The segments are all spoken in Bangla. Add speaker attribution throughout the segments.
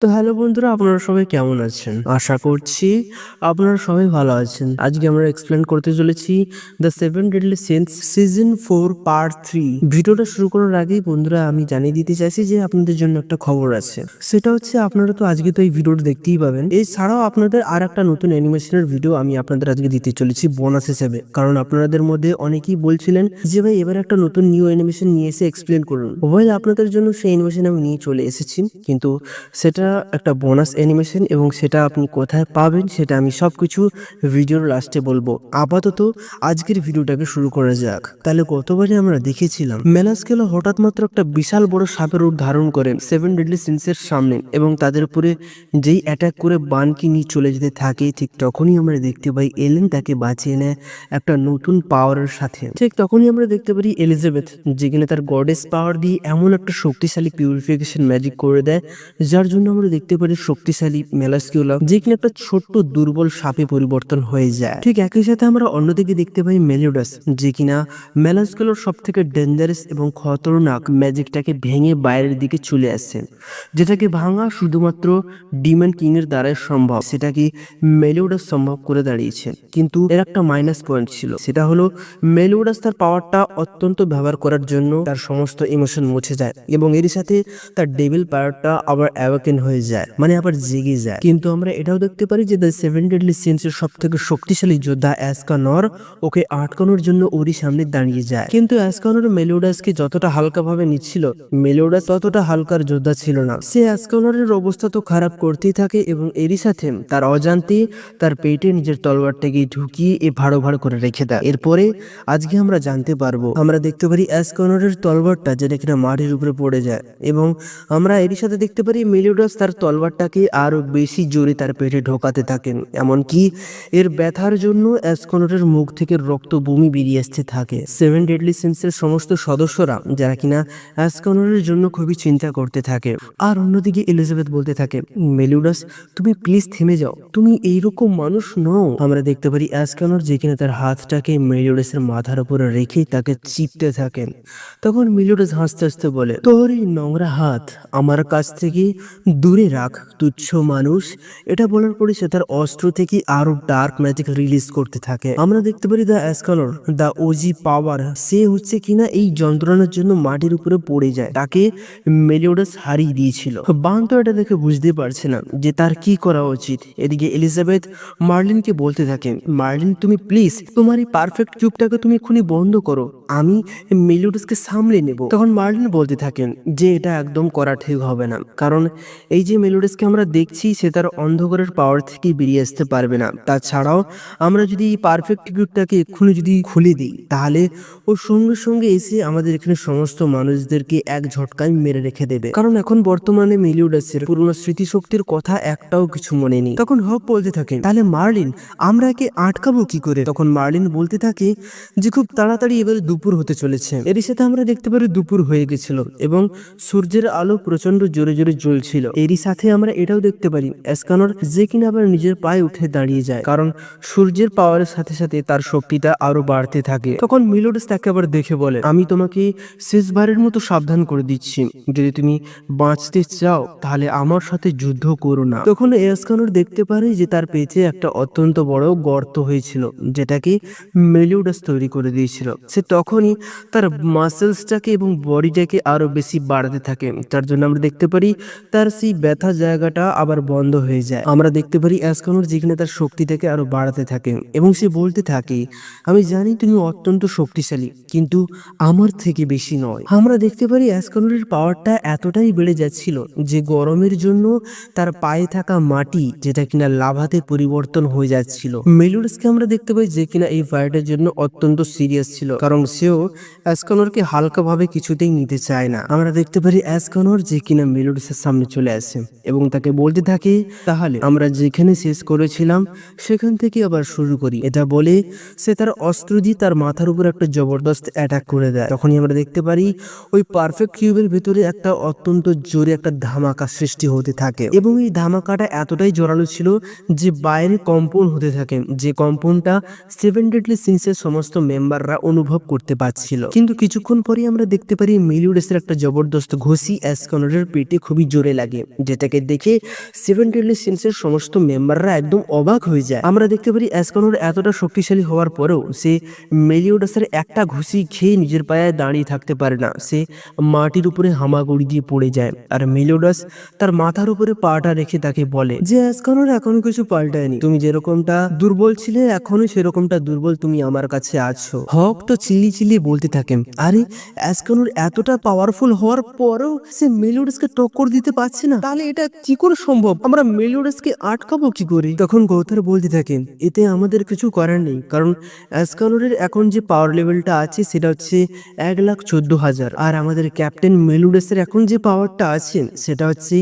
Speaker 1: তো হ্যালো বন্ধুরা, আপনারা সবাই কেমন আছেন? আশা করছি আপনারা সবাই ভালো আছেন। আজকে আমরা এক্সপ্লেন করতে চলেছি the 7 deadly sins season 4 part 3। ভিডিওটা শুরু করার আগেই বন্ধুরা আমি জানিয়ে দিতে চাইছি যে আপনাদের জন্য একটা খবর আছে। সেটা হচ্ছে আপনারা তো আজকে তো এই ভিডিওটা দেখতেই পাবেন। এছাড়াও আপনাদের আরেকটা নতুন অ্যানিমেশনের ভিডিও আমি আপনাদের আজকে দিতে চলেছি বোনাস হিসেবে। কারণ আপনাদের মধ্যে অনেকেই বলছিলেন যে ভাই এবার একটা নতুন নিউ অ্যানিমেশন নিয়ে এসে এক্সপ্লেন করুন। ওয়েল আপনাদের জন্য সেই অ্যানিমেশন আমি নিয়ে চলে এসেছি, কিন্তু সেটা একটা বোনাস অ্যানিমেশন এবং সেটা আপনি কোথায় পাবেন সেটা আমি সবকিছু ভিডিওর লাস্টে বলবো। আপাতত আজকের ভিডিওটাকে শুরু করা যাক। তাহলে গতবারে আমরা দেখেছিলাম মেলাস্কেলা হঠাৎ মাত্র একটা বিশাল বড় সাপের রূপ ধারণ করেন 7 ডেডলি সিনসের সামনে এবং তাদের উপরে যেই অ্যাটাক করে বানকে নিয়ে চলে যেতে থাকে, ঠিক তখনই আমরা দেখতে পাই এলেন তাকে বাঁচিয়ে নেয় একটা নতুন পাওয়ারের সাথে। ঠিক তখনই আমরা দেখতে পারি এলিজাবেথ, যে কিনা তার গডেস পাওয়ার দিয়ে এমন একটা শক্তিশালী পিউরিফিকেশন ম্যাজিক করে দেয় যার জন্য আমরা দেখতে পারি শক্তিশালী মেলাস্কিউলা যে কিনা একটা ছোট্ট দুর্বল সাপে পরিবর্তন হয়ে যায়। ঠিক একই সাথে আমরা অন্যদিকে দেখতে পাই মেলিওডাস, যে কিনা মেলাস্কিউলার সব থেকে ডেঞ্জারাস এবং খতরনাক ম্যাজিকটাকে ভেঙে বাইরের দিকে চলে আসছে, যেটাকে ভাঙা শুধুমাত্র ডিমন কিং এর দ্বারাই সম্ভব। সেটা কি মেলিওডাস সম্ভব করে দাঁড়িয়েছে, কিন্তু এর একটা মাইনাস পয়েন্ট ছিল। সেটা হলো মেলিওডাস তার পাওয়ারটা অত্যন্ত ব্যবহার করার জন্য তার সমস্ত ইমোশন মুছে যায় এবং এর সাথে তার ডেভিল পাওয়ারটা আবার অ্যাওয়াকেন হয়ে যায়, মানে আবার জেগে যায়। কিন্তু আমরা এটাও দেখতে পারি যে দ্য 7 ডেডলি সিনসের সব থেকে শক্তিশালী যোদ্ধা অ্যাসকানর ওকে আটকানোর জন্য ওরই সামনে দাঁড়িয়ে যায়। কিন্তু অ্যাসকানর মেলিওডাসকে যতটা হালকাভাবে নিচ্ছিল, মেলিওডাস ততটা হালকার যোদ্ধা ছিল না। সে অ্যাসকানরের অবস্থা তো খারাপ করতেই থাকে এবং এরই সাথে তার অজান্তে তার পেটে নিজের তলোয়ারটাকে ঢুকিয়ে ভাড় করে রেখে দেয়। এরপরে আজকে আমরা জানতে পারবো, আমরা দেখতে পারি অ্যাসকানরের তলোয়ারটা যেটা কিনা মাটির উপরে পড়ে যায় এবং আমরা এরই সাথে দেখতে পারি মেলিওডাস তার তলোয়ারটাকে আরো বেশি জোরে তার পেটে ঢোকাতে থাকেন। এমনকি এর ব্যথার জন্য অ্যাসকনরের মুখ থেকে রক্ত বমি বেরিয়ে আসতে থাকে। 7 ডেডলি সিনসের সমস্ত সদস্যরা যারা কিনা অ্যাসকনরের জন্য খুবই চিন্তা করতে থাকে। আর অন্যদিকে এলিজাবেথ বলতে থাকে, মেলিওডাস তুমি প্লিজ থেমে যাও, তুমি এইরকম মানুষ নও। আমরা দেখতে পারি অ্যাসকনর যে কিনা তার হাতটাকে মেলিওডাসের মাথার উপরে রেখে তাকে চিপতে থাকেন। তখন মেলিওডাস হাসতে হাসতে বলে, তোর এই নোংরা হাত আমার কাছ থেকে দূরে রাখ তুচ্ছ মানুষ। এটা বলার পরে সে তার অস্ত্র থেকে আরো ডার্ক ম্যাজিক রিলিজ করতে থাকে। আমরা দেখতে পারি দ্য অ্যাসকনর, দ্য ওজি পাওয়ার, সে হচ্ছে কিনা এই যন্ত্রণার জন্য মাটির উপরে পড়ে যায়। তাকে মেলিওডাস হারিয়ে দিয়েছিল। বান তো এটা দেখে বুঝতে পারছে না যে তার কি করা উচিত। এদিকে এলিজাবেথ মার্লিনকে বলতে থাকে, মার্লিন তুমি প্লিজ তোমার এই পারফেক্ট কিউবটাকে তুমি এক্ষুনি বন্ধ করো, আমি মেলিওডাসকে সামলে নেব। তখন মার্লিন বলতে থাকেন যে এটা একদম করা ঠিক হবে না, কারণ এই যে মেলোডিসকে আমরা দেখছি সে তার অন্ধকারের পাওয়ার থেকে বেরিয়ে আসতে পারবে না। তাছাড়াও আমরা যদি এই পারফেক্ট কিউবটাকে এক্ষুনি যদি খুলে দিই তাহলে ও সঙ্গে সঙ্গে এসে আমাদের এখানে সমস্ত মানুষদেরকে এক ঝটকায় মেরে রেখে দেবে, কারণ এখন বর্তমানে মেলিওডাসের পুরনো স্মৃতিশক্তির কথা একটাও কিছু মনে নেই। তখন হক বলতে থাকে, তাহলে মার্লিন আমরা একে আটকাবো কি করে? তখন মার্লিন বলতে থাকে যে খুব তাড়াতাড়ি এবারে দুপুর হতে চলেছে। এর সাথে আমরা দেখতে পারি দুপুর হয়ে গেছিল এবং সূর্যের আলো প্রচন্ড জোরে জোরে জ্বলছিল। এরই সাথে আমরা এটাও দেখতে পারি অ্যাসকনর যে কিনা আবার নিজের পায়ে উঠে দাঁড়িয়ে যায়, কারণ সূর্যের পাওয়ারের সাথে সাথে তার শক্তিটা আরো বাড়তে থাকে। তখন মেলোডিস তাকে আবার দেখে বলে, আমি তোমাকে শেষবারের মতো সাবধান করে দিচ্ছি, যদি তুমি বাঁচতে চাও তাহলে আমার সাথে যুদ্ধ করো না। তখন অ্যাসকনর দেখতে পারে যে তার পেটে একটা অত্যন্ত বড় গর্ত হয়েছিল, যেটাকে মেলিওডাস তৈরি করে দিয়েছিল। সে তখনই তার মাসেলসটাকে এবং বডিটাকে আরো বেশি বাড়াতে থাকে, যার জন্য আমরা দেখতে পারি তার সেই ব্যথা জায়গাটা আবার বন্ধ হয়ে যায়। আমরা দেখতে পারি অ্যাসকনর যেখানে তার শক্তিটাকে আরো বাড়াতে থাকে এবং সে বলতে থাকে, আমি জানি তুমি অত্যন্ত শক্তিশালী, কিন্তু আমার থেকে বেশি নয়। আমরা দেখতে পারি অ্যাসকনরের পাওয়ারটা এতটাই বেড়ে যাচ্ছিল যে গরমের জন্য তার পায়ে থাকা মাটি যেটা কিনা লাভাতে পরিবর্তন হয়ে যাচ্ছিল। মেলোডিসকে আমরা দেখতে পাই যে কিনা এই ফায়ারটার জন্য অত্যন্ত সিরিয়াস ছিল, কারণ সেও অ্যাসকনরকে হালকাভাবে কিছুতেই নিতে চায় না। আমরা দেখতে পারি অ্যাসকনর যে কিনা মেলোডিসের সামনে চলে আসে এবং তাকে বলতে থাকে, তাহলে আমরা যেখানে শেষ করেছিলাম সেখান থেকে আবার শুরু করি। এটা বলে সে তার অস্ত্র দিয়ে তার মাথার উপর একটা জবরদস্ত অ্যাটাক করে দেয়। তখনই আমরা দেখতে পারি ওই পারফেক্ট কিউবের ভিতরে একটা অত্যন্ত জোরে একটা ধামাকা সৃষ্টি হতে থাকে এবং এই ধামাকাটা এতটাই জোরালো ছিল যে বাইরে কম্পন হতে থাকে, যে কম্পনটা 7 ডেডলি সিনসের সমস্ত মেম্বাররা অনুভব করতে পারছিল। কিন্তু কিছুক্ষণ পরে আমরা দেখতে পারি মেলিওডাসের একটা জবরদস্ত ঘষি অ্যাসকনরের পেটে খুবই জোরে লাগে যেটাকে দেখে সেভেন ডেডলি সিন্সের সমস্ত মেম্বাররা একদম অবাক হয়ে যায়। আমরা দেখতে পারি এসকনর এতটা শক্তিশালী হওয়ার পরেও সে মেলিওডাসের একটা ঘুষি খেয়ে নিজের পায়ে দাঁড়িয়ে থাকতে পারে না। সে মাটির উপরে হামাগুড়ি দিয়ে পড়ে যায়, আর মেলিওডাস তার মাথার উপরে পাটা রেখে তাকে বলে যে এসকনর এখনো কিছু পাল্টায়নি, তুমি যেরকমটা দুর্বল ছিলে এখনো সেরকমটা দুর্বল তুমি আমার কাছে আছো। হক তো চিল্লিয়ে বলতে থাকেন, আরে এসকনর এতটা পাওয়ারফুল হওয়ার পরেও সে মেলিওডাসকে টক্কর দিতে পারছে না, তাহলে এটা কি করে সম্ভব? আমরা মেলিওডাসকে আটকাবো কি করে? তখন গৌথার বলতে থাকেন, এতে আমাদের কিছু করার নেই, কারণ এসকনরের এখন যে পাওয়ার লেভেলটা আছে সেটা হচ্ছে 1,14,000, আর আমাদের ক্যাপ্টেন মেলিওডাসের এখন যে পাওয়ারটা আছে সেটা হচ্ছে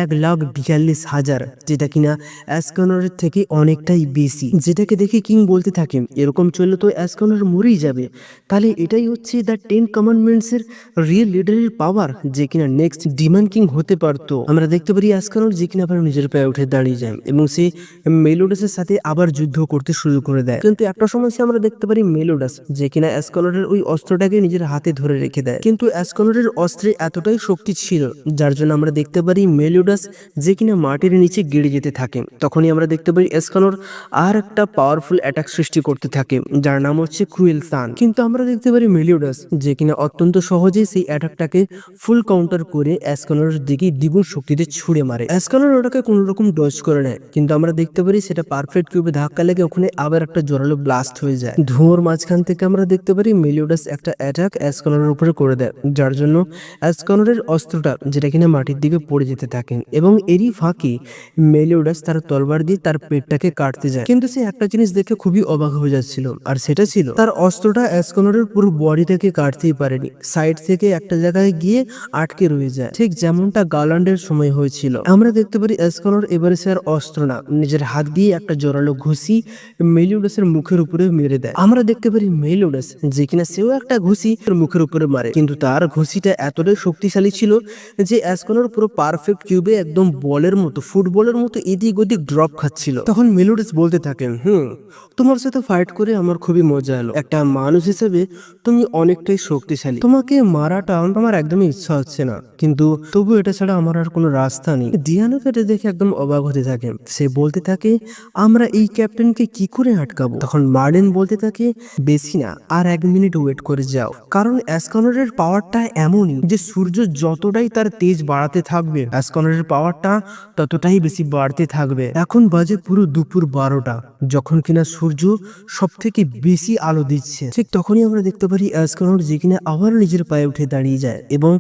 Speaker 1: 1,42,000, যেটা কিনা এসকনরের থেকে অনেকটাই বেশি। যেটাকে দেখে কিং বলতে থাকেন, এরকম চললে তো এসকনর মরেই যাবে, তাহলে এটাই হচ্ছে দ্য 10 কমান্ডমেন্টস এর রিয়েল লিডারের পাওয়ার, যে কিনা নেক্সট ডিমন কিং হতে পারতো। আমরা দেখতে পারি এসকনর যে কিনা আবার নিজের পায়ে উঠে দাঁড়িয়ে যায় এবং সে মেলিওডাসের সাথে আবার যুদ্ধ করতে শুরু করে দেয়। কিন্তু একটা সমস্যা আমরা দেখতে পারি, মেলিওডাস যে কিনা এসকনরের ওই অস্ত্রটাকে নিজের হাতে ধরে রেখে দেয়, কিন্তু এসকনরের অস্ত্রে এতটাই শক্তি ছিল যার জন্য আমরা দেখতে পারি মেলিওডাস যে কিনা মাটির নিচে গেড়ে যেতে থাকে। তখনই আমরা দেখতে পারি এসকনর আর একটা পাওয়ারফুল অ্যাটাক সৃষ্টি করতে থাকে যার নাম হচ্ছে ক্রুয়েল সান। কিন্তু আমরা দেখতে পারি মেলিওডাস যে কিনা অত্যন্ত সহজে সেই অ্যাটাকটাকে ফুল কাউন্টার করে এসকনরের দিকে দ্বিগুণ শক্তিতে ছুড়ে মারে। এসকনর ওটাকে কোন রকম ডজ করে নেয়, কিন্তু আমরা দেখতে পারি সেটা পারফেক্ট কিউবে ধাক্কা লেগে ওখানে আবার একটা জোরালো ব্লাস্ট হয়ে যায়। ধোঁয়ার মাঝখান থেকে আমরা দেখতে পারি মেলিওডাস একটা অ্যাটাক এসকনরের উপরে করে দেয়, যার জন্য এসকনরের অস্ত্রটা যেটা কিনা মাটির দিকে পড়ে যেতে থাকে এবং এরই ফাঁকে মেলিওডাস তার তলবার দিয়ে তার পেটটাকে কাটতে যায়। কিন্তু সে একটা জিনিস দেখে খুবই অবাক হয়ে যাচ্ছিল, আর সেটা ছিল তার অস্ত্রটা এসকনরের পুরো বডিটাকে কাটতেই পারেনি, সাইড থেকে একটা জায়গায় গিয়ে আটকে রয়ে যায়, ঠিক যেমনটা গার্ল্যান্ডের সময় হয়েছিল। আমরা দেখতে পারি এসকনর এবারে সে আর অস্ত্র না, নিজের হাত দিয়ে একটা জোরালো ঘুষি মেলিওডাসের মুখের উপরে মেরে দেয়। আমরা দেখতে পারি মেলিওডাস যে কিনা সেও একটা ঘুষি মুখের উপরে মারে, কিন্তু তার ঘুষিটা এতটাই শক্তিশালী ছিল যে এসকনর পুরো পারফেক্ট কিউবে একদম বলের মতো, ফুটবলের মতো এদিক ওদিক ড্রপ খাচ্ছিল। তখন মেলিওডাস বলতে থাকেন, তোমার সাথে ফাইট করে আমার খুবই মজা এলো, একটা মানুষ হিসেবে তুমি অনেকটাই শক্তিশালী, তোমাকে মারাটা আমার একদমই ইচ্ছা হচ্ছে না, কিন্তু তবু এটা ছাড়া আমার আর কোনো রাস্তা নেই। ডিয়ানাকে এটা দেখে একদম অবাক হতে থাকে, সে বলতে থাকে, আমরা এই ক্যাপ্টেনকে কি করে আটকাবো? তখন মার্ডেন বলতে থাকে, বেশি না, আর 1 মিনিট ওয়েট করে যাও, কারণ এসকনরের পাওয়ারটা এমনই যে সূর্য যতটাই তার তেজ বাড়াতে থাকবে এসকনরের পাওয়ারটা ততটাই বেশি বাড়তে থাকবে। এখন বাজে পুরো দুপুর 12টা, যখন কিনা সূর্য সব থেকে বেশি আলো দিচ্ছে। ঠিক তখনই আমরা দেখতে পারি এসকনর যে কিনা আবার নিজের পায়ে উঠে দাঁড়িয়ে যায় এবং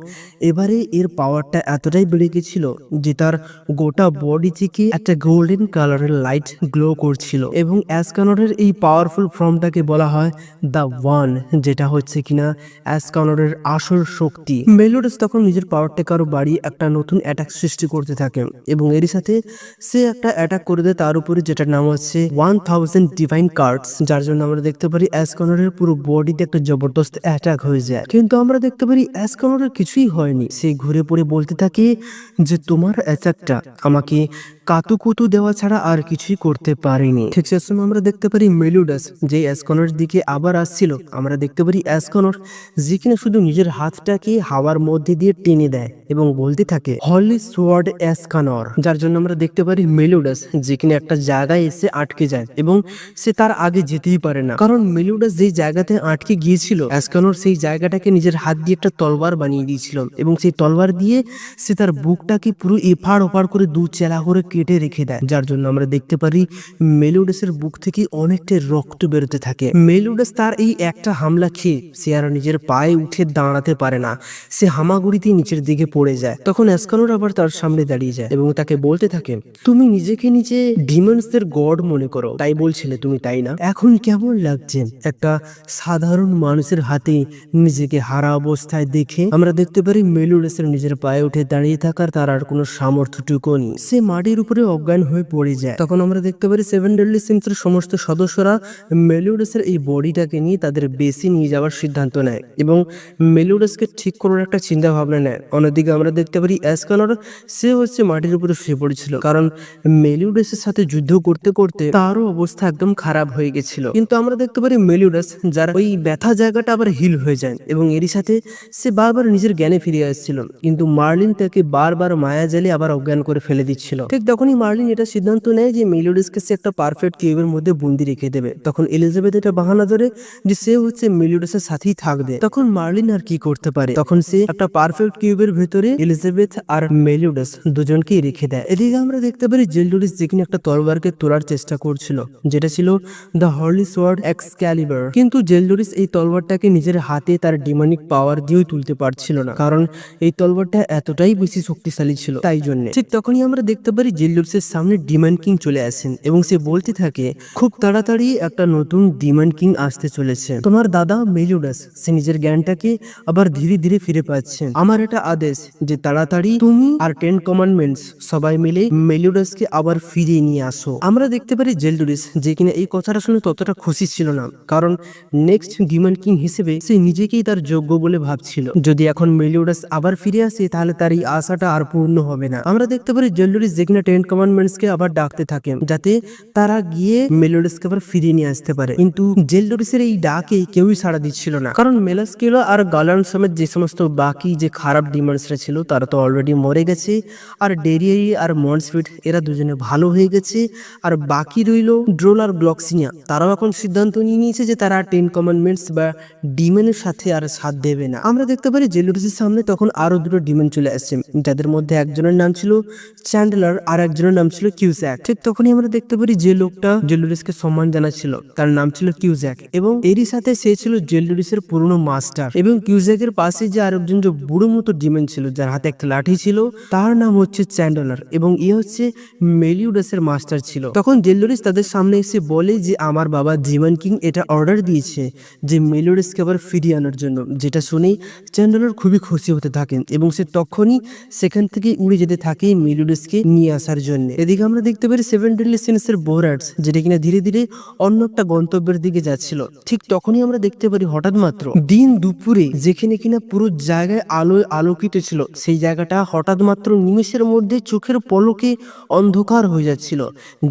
Speaker 1: এবারে এর পাওয়ারটা এতটাই বেড়ে গেছিল যে তার গোটা বডি থেকে একটা গোল্ডেন কালারের লাইট গ্লো করছিল এবং এসকনরের এই পাওয়ারফুল ফর্মটাকে বলা হয় দ্য ওয়ান, যেটা হচ্ছে কিনা এসকনরের আসল শক্তি। মেলিওডাস তখন নিজের পাওয়ারটাকে আরো বাড়িয়ে একটা নতুন অ্যাটাক সৃষ্টি করতে থাকে এবং এরই সাথে সে একটা অ্যাটাক করে দেয় তার উপরে, যেটার নাম হচ্ছে 1000 ডিভাইন কার্ডস, যার জন্য আমরা দেখতে পারি এসকনরের পুরো বডিতে একটা জবরদস্ত অ্যাটাক হয়ে যায়। কিন্তু আমরা দেখতে পারি এসকনরের কিছুই হয়নি, সে ঘুরে পড়ে বলতে থাকে যে তোমার অ্যাটাকটা আমাকে কাতুকুতু দেওয়া ছাড়া আর কিছুই করতে পারেনি। ঠিক সে সময় আমরা দেখতে পারি মেলিওডাস যে এসকনরের দিকে আবার আসছিল, আমরা দেখতে পারি এসকনর যে কিনা শুধু নিজের হাতটাকে হাওয়ার মধ্যে দিয়ে টেনে দেয় এবং বলতে থাকে হলি সোয়ার্ড এসকনর, যার জন্য আমরা দেখতে পারি মেলিওডাস যে কিনা একটা জায়গায় এসে আটকে যায় এবং সে তার আগে যেতেই পারে না, কারণ মেলিওডাস যেই জায়গাতে আটকে গিয়েছিল এসকনর সেই জায়গাটাকে নিজের হাত দিয়ে একটা তলবার বানিয়ে দিয়েছিল এবং সেই তলবার দিয়ে সে তার বুকটাকে পুরো এপাড় ওপাড় করে দু চেলা করে কেটে রেখে দেয়, যার জন্য আমরা দেখতে পারি মেলিওডাসের বুক থেকে অনেকটাই রক্ত বেরোতে থাকে। মেলিওডাস তার এই একটা হামলা খেয়ে সে আর নিজের পায়ে উঠে দাঁড়াতে পারে না, সে হামাগুড়িতে নিচের দিকে পড়ে যায়। তখন এসকনর আবার তার সামনে দাঁড়িয়ে যায় এবং তাকে বলতে থাকে, তুমি নিজেকে নিজে ডিমন্সদের গড মনে করো, তাই বলছিলে তুমি, তাই না? এখন কেমন লাগছে একটা সাধারণ মানুষের হাতে নিজেকে হারা অবস্থায় দেখে? আমরা দেখতে পারি মেলিওডাসের নিজের পায়ে উঠে দাঁড়িয়ে থাকার তার আর কোনো সামর্থ্যটুকু নেই, সে মাটির উপরে অজ্ঞান হয়ে পড়ে যায়। তখন আমরা দেখতে পারি সেভেন ডেডলি সিনস এর সমস্ত সদস্যরা মেলিওডাসের এই বডিটাকে নিয়ে তাদের বেসে নিয়ে যাওয়ার সিদ্ধান্ত নেয় এবং মেলিওডাসকে ঠিক করার একটা চিন্তা ভাবনা নেয়। অন্যদিকে আমরা দেখতে পারি এসকালর, সে হচ্ছে মাটির উপরে শুয়ে পড়েছিল, কারণ মেলিওডাসের সাথে যুদ্ধ করতে করতে তারও অবস্থা একদম খারাপ হয়ে গেছিল। কিন্তু আমরা দেখতে পারি মেলিওডাস, যার ওই ব্যথা জায়গাটা আবার হিল হয়ে যায় এবং এরই সাথে সে বারবার নিজের জ্ঞানে ফিরে আসছিল, কিন্তু মার্লিন তাকে বারবার মায়া জালে আবার অজ্ঞান করে ফেলে দিচ্ছিল। ঠিক তখনই মার্লিন এটা সিদ্ধান্ত নেয় যে মেলিওডাসকে সে একটা পারফেক্ট কিউবের মধ্যে বন্দি রেখে দেবে। তখন এলিজাবেথ এটা বাহানা ধরে যে সে হচ্ছে মেলিওডাসের সাথেই থাকবে। তখন মার্লিন আর কি করতে পারে, তখন সে একটা পারফেক্ট কিউবের ভেতরে এলিজাবেথ আর মেলিওডাস দুজনকেই রেখে দেয়। এদিকে আমরা দেখতে পারি জেলডোরিস যেখানে একটা তরবারকে তোলার চেষ্টা করছিল, যেটা ছিল দ্য হলি সোয়ার্ড এক্সক্যালিবার, কিন্তু জেলডোরিস এই তরবারটাকে নিজের হাতে তার ডিমনিক পাওয়ার দিয়েও তুলতে পারছিল না, কারণ এই তরবারটা এতটাই বেশি শক্তিশালী ছিল তাই জন্য। ঠিক তখনই আমরা দেখতে পারি জেলডোরিসের সামনে ডিমন কিং চলে আসেন এবং সে বলতে থাকে খুব তাড়াতাড়ি একটা নতুন ডিমন কিং আসতে চলেছে। তোমার দাদা মেলিওডাস সে নিজের জ্ঞানটাকে আবার ধীরে ধীরে ফিরে পাচ্ছেন। আমার এটা আদেশ যে তাড়াতাড়ি তুমি আর 10 কমান্ডমেন্টস সবাই মিলে মেলিওডাসকে আবার ফিরিয়ে নিয়ে আসো। আমরা দেখতে পারি জেলডোরিস যে কিনা এই কথাটা শুনে ততটা খুশি ছিল না, কারণ নেক্সট ডিমন কিং হিসেবে সে নিজেকেই তার যোগ্য বলে ভাবছিল। যদি এখন মেলিওডাস আবার ফিরে আসে তাহলে তার এই আশাটা আর পূর্ণ হবে না। আমরা দেখতে পারি জেলডোরিস যে কিনা 10 কমান্ডমেন্টসকে আবার ডাকতে থাকে যাতে তারা গিয়ে মেলিওডাসকে আবার ফিরিয়ে নিয়ে আসতে পারে, কিন্তু জেলডোরিসের এই ডাকে কেউই সাড়া দিচ্ছিল না, কারণ মেলাস্কিলা আর গালান সমেত যে সমস্ত বাকি যে খারাপ ডিমন্সরা ছিল তারা তো অলরেডি মরে গেছে, আর ডেরিয়াই আর মন্সফিট এরা দুজনে ভালো হয়ে গেছে, আর বাকি রইল ড্রোল আর গ্লক্সিনিয়া। তারাও এখন সিদ্ধান্ত নিয়ে নিয়েছে যে তারা 10 কমান্ডমেন্টস বা ডিমনের সাথে আর সাথ দেবে না। আমরা দেখতে পারি জেলডোরিসের সামনে তখন আরো দুটো ডিমন চলে আসছে, যাদের মধ্যে একজনের নাম ছিল চ্যান্ডলার আর একজনের নাম ছিল কিউজ্যাক। ঠিক তখনই আমরা দেখতে পারি যে লোকটা জেলডোরিসকে সম্মান জানাচ্ছিল তার নাম ছিল কিউজ্যাক, এবং এরই সাথে সে ছিল জেলডোরিসের পুরনো মাস্টার। এবং কিউজ্যাকের পাশে যে আরেকজন যে বুড়ো মতো ডিমন ছিল যার হাতে একটা লাঠি ছিল তার নাম হচ্ছে চ্যান্ডলার, এবং এ হচ্ছে মেলিওডাসের মাস্টার ছিল। তখন জেলডোরিস তাদের সামনে এসে বলে যে আমার বাবা ডিমন কিং এটা অর্ডার দিয়েছে যে মেলিওডাসকে আবার ফিরিয়ে আনার জন্য, যেটা শুনেই চ্যান্ডলার খুবই খুশি হতে থাকেন এবং সে তখনই সেখান থেকে উড়ে যেতে থাকে মেলিওডাসকে নিয়ে আসার জন্য। এদিকে আমরা দেখতে পারি সেভেন ডেডলি সিনসের বোরাটস যেটা কিনা ধীরে ধীরে অন্য একটা গন্তব্যের দিকে যাচ্ছিল। ঠিক তখনই আমরা দেখতে পারি হঠাৎ মাত্র দিন দুপুরে যেখানে কিনা পুরো জায়গায় আলোয় আলোকিত ছিল সেই জায়গাটা হঠাৎ মাত্র নিমেষের মধ্যে চোখের পলকে অন্ধকার হয়ে যাচ্ছিল,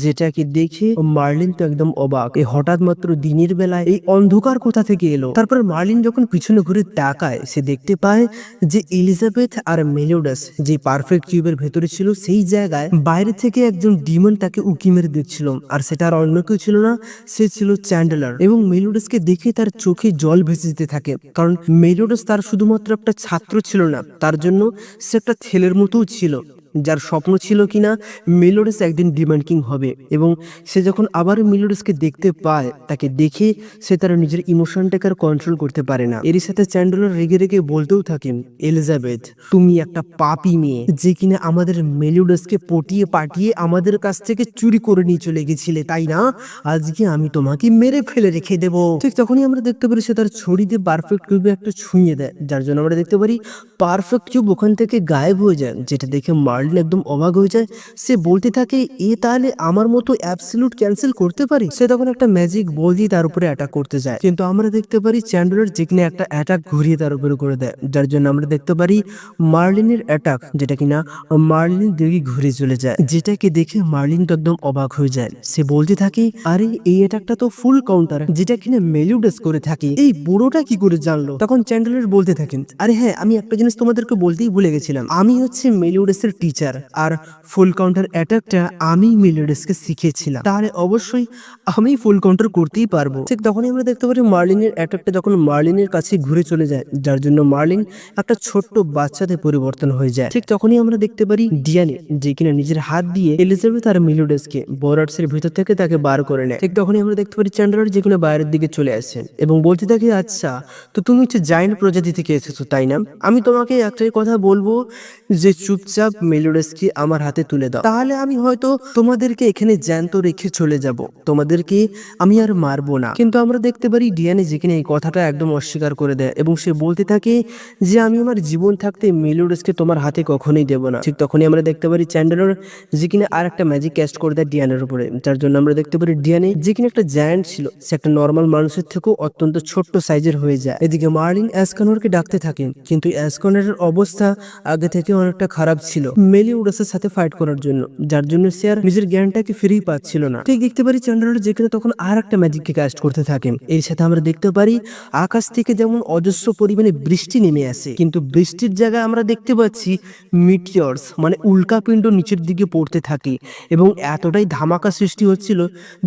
Speaker 1: যেটাকে দেখে মার্লিন তো একদম অবাক। এই হঠাৎ মাত্র দিনের বেলায় এই অন্ধকার কোথা থেকে এলো? তারপর মার্লিন যখন পিছনে ঘুরে তাকায় সে দেখতে পায় যে এলিজাবেথ আর মেলিওডাস যে পারফেক্ট কিউবের ভেতরে ছিল সেই জায়গায় বাইরে থেকে একজন ডিমন তাকে উকি মেরে দেখছিল, আর সেটা আর অন্য কেউ ছিল না, সে ছিল চ্যান্ডলার। এবং মেলিওডাসকে দেখে তার চোখে জল ভেসে যেতে থাকে, কারণ মেলিওডাস তার শুধুমাত্র একটা ছাত্র ছিল না, তার জন্য সে একটা ছেলের মতোও ছিল, যার স্বপ্ন ছিল কিনা মেলিওডাস একদিন ডিমন কিং হবে। এবং সে যখন আবার মেলিওডাসকে দেখতে পায় তাকে দেখে সে তার নিজের ইমোশনটাকে আর কন্ট্রোল করতে পারে না। এরই সাথে চ্যান্ডলার রেগে রেগে বলতেও থাকেন, এলিজাবেথ তুমি একটা পাপী মেয়ে যে কিনা আমাদের মেলিওডাসকে পটিয়ে পাঠিয়ে আমাদের কাছ থেকে চুরি করে নিয়ে চলে গেছিলে, তাই না? আজকে আমি তোমাকে মেরে ফেলে রেখে দেবো। ঠিক তখনই আমরা দেখতে পারি সে তার ছড়ি দিয়ে পারফেক্ট কিউবে একটা ছুঁয়ে দেয়, যার জন্য আমরা দেখতে পারি পারফেক্ট কিউব ওখান থেকে গায়েব হয়ে যায়, যেটা দেখে মার্লিন একদম অবাক হয়ে যায়। সে বলতে থাকে এ তাহলে আমার মতো অ্যাবসলিউট ক্যান্সেল করতে পারি। সে তখন একটা ম্যাজিক বল দিয়ে তার উপরে অ্যাটাক করতে যায়, কিন্তু আমরা দেখতে পারি চ্যান্ডলার যেখানে একটা অ্যাটাক ঘুরিয়ে তার উপরে করে দেয়, যার জন্য আমরা দেখতে পারি মার্লিনের অ্যাটাক যেটা কিনা মার্লিন দিকে ঘুরে চলে যায়, যেটাকে দেখে মার্লিন তো একদম অবাক হয়ে যায়। সে বলতে থাকে আরে এই অ্যাটাকটা তো ফুল কাউন্টার, যেটা কিনা মেলিওডাস করে থাকে, এই বুড়োটা কি করে জানলো? তখন চ্যান্ডলার বলতে থাকেন আরে হ্যাঁ, আমি একটা জিনিস তোমাদেরকে বলতেই ভুলে গেছিলাম, আমি হচ্ছে মেলিওডাসের টিচার, আর ফুল কাউন্টার অ্যাটাকটা আমি মেলিওডাসকে শিখেছিলাম, তাহলে অবশ্যই আমি ফুল কাউন্টার করতেই পারবো। ঠিক তখনই আমরা দেখতে পারি মার্লিনের অ্যাটাকটা যখন মার্লিনের কাছে ঘুরে চলে যায়, যার জন্য মার্লিন একটা ছোট্ট বাচ্চাতে পরিবর্তন হয়ে যায়। ঠিক তখনই আমরা দেখতে পারি ডিয়ানে যে কিনা নিজের হাত দিয়ে এলিজাবেথ আর মেলিওডাসকে বোরাটসের ভিতর থেকে তাকে বার করে নেয়। ঠিক তখনই আমরা দেখতে পারি চ্যান্ডলার যে কিনা বাইরের দিকে চলে আসেন এবং বলতে থাকে আচ্ছা তো তুমি হচ্ছে জায়ান্ট প্রজাতি থেকে এসেছো তাই না? আমি তোমাকে একটাই কথা বলবো যে চুপচাপ মেলোরেসকে আমার হাতে তুলে দাও, তাহলে আমি হয়তো তোমাদেরকে এখানে জ্যান্ত রেখে চলে যাব, তোমাদেরকে আমি আর মারবো না। কিন্তু আমরা দেখতে পারি ডিয়ানে যেখানে এই কথাটা একদম অস্বীকার করে দেয় এবং সে বলতে থাকে যে আমি আমার জীবন থাকতে মেলোরেসকে তোমার হাতে কখনোই দেব না। ঠিক তখনই আমরা দেখতে পারি চ্যান্ডেলার যে কিনা আর একটা ম্যাজিক ক্যাস্ট করে দেয় ডিয়ানের উপরে, যার জন্য আমরা দেখতে পারি ডিয়ানে যে কিনা একটা জায়ান্ট ছিল সে একটা নর্মাল মানুষের থেকেও অত্যন্ত ছোট্ট সাইজের হয়ে যায়। এদিকে মার্লিন অ্যাসকনরকে ডাকতে থাকেন, কিন্তু অ্যাসকনরের অবস্থা আগে থেকে অনেকটা খারাপ ছিল মেলিউডাসের সাথে ফাইট করার জন্য, যার জন্য সে আর নিজের জ্ঞানটাকে ফিরেই পাচ্ছিল না। ঠিক দেখতে পারি চ্যান্ডেলার যেখানে তখন আর একটা ম্যাজিককে ক্যাস্ট করতে থাকেন। এর সাথে আমরা দেখতে পারি আকাশ থেকে যেমন অজস্র পরিমাণে বৃষ্টি নেমে আসে, কিন্তু বৃষ্টির জায়গায় আমরা দেখতে পাচ্ছি মিটিয়র্স মানে উল্কাপিণ্ড নিচের দিকে পড়তে থাকে এবং এতটাই ধামাকা সৃষ্টি হচ্ছিল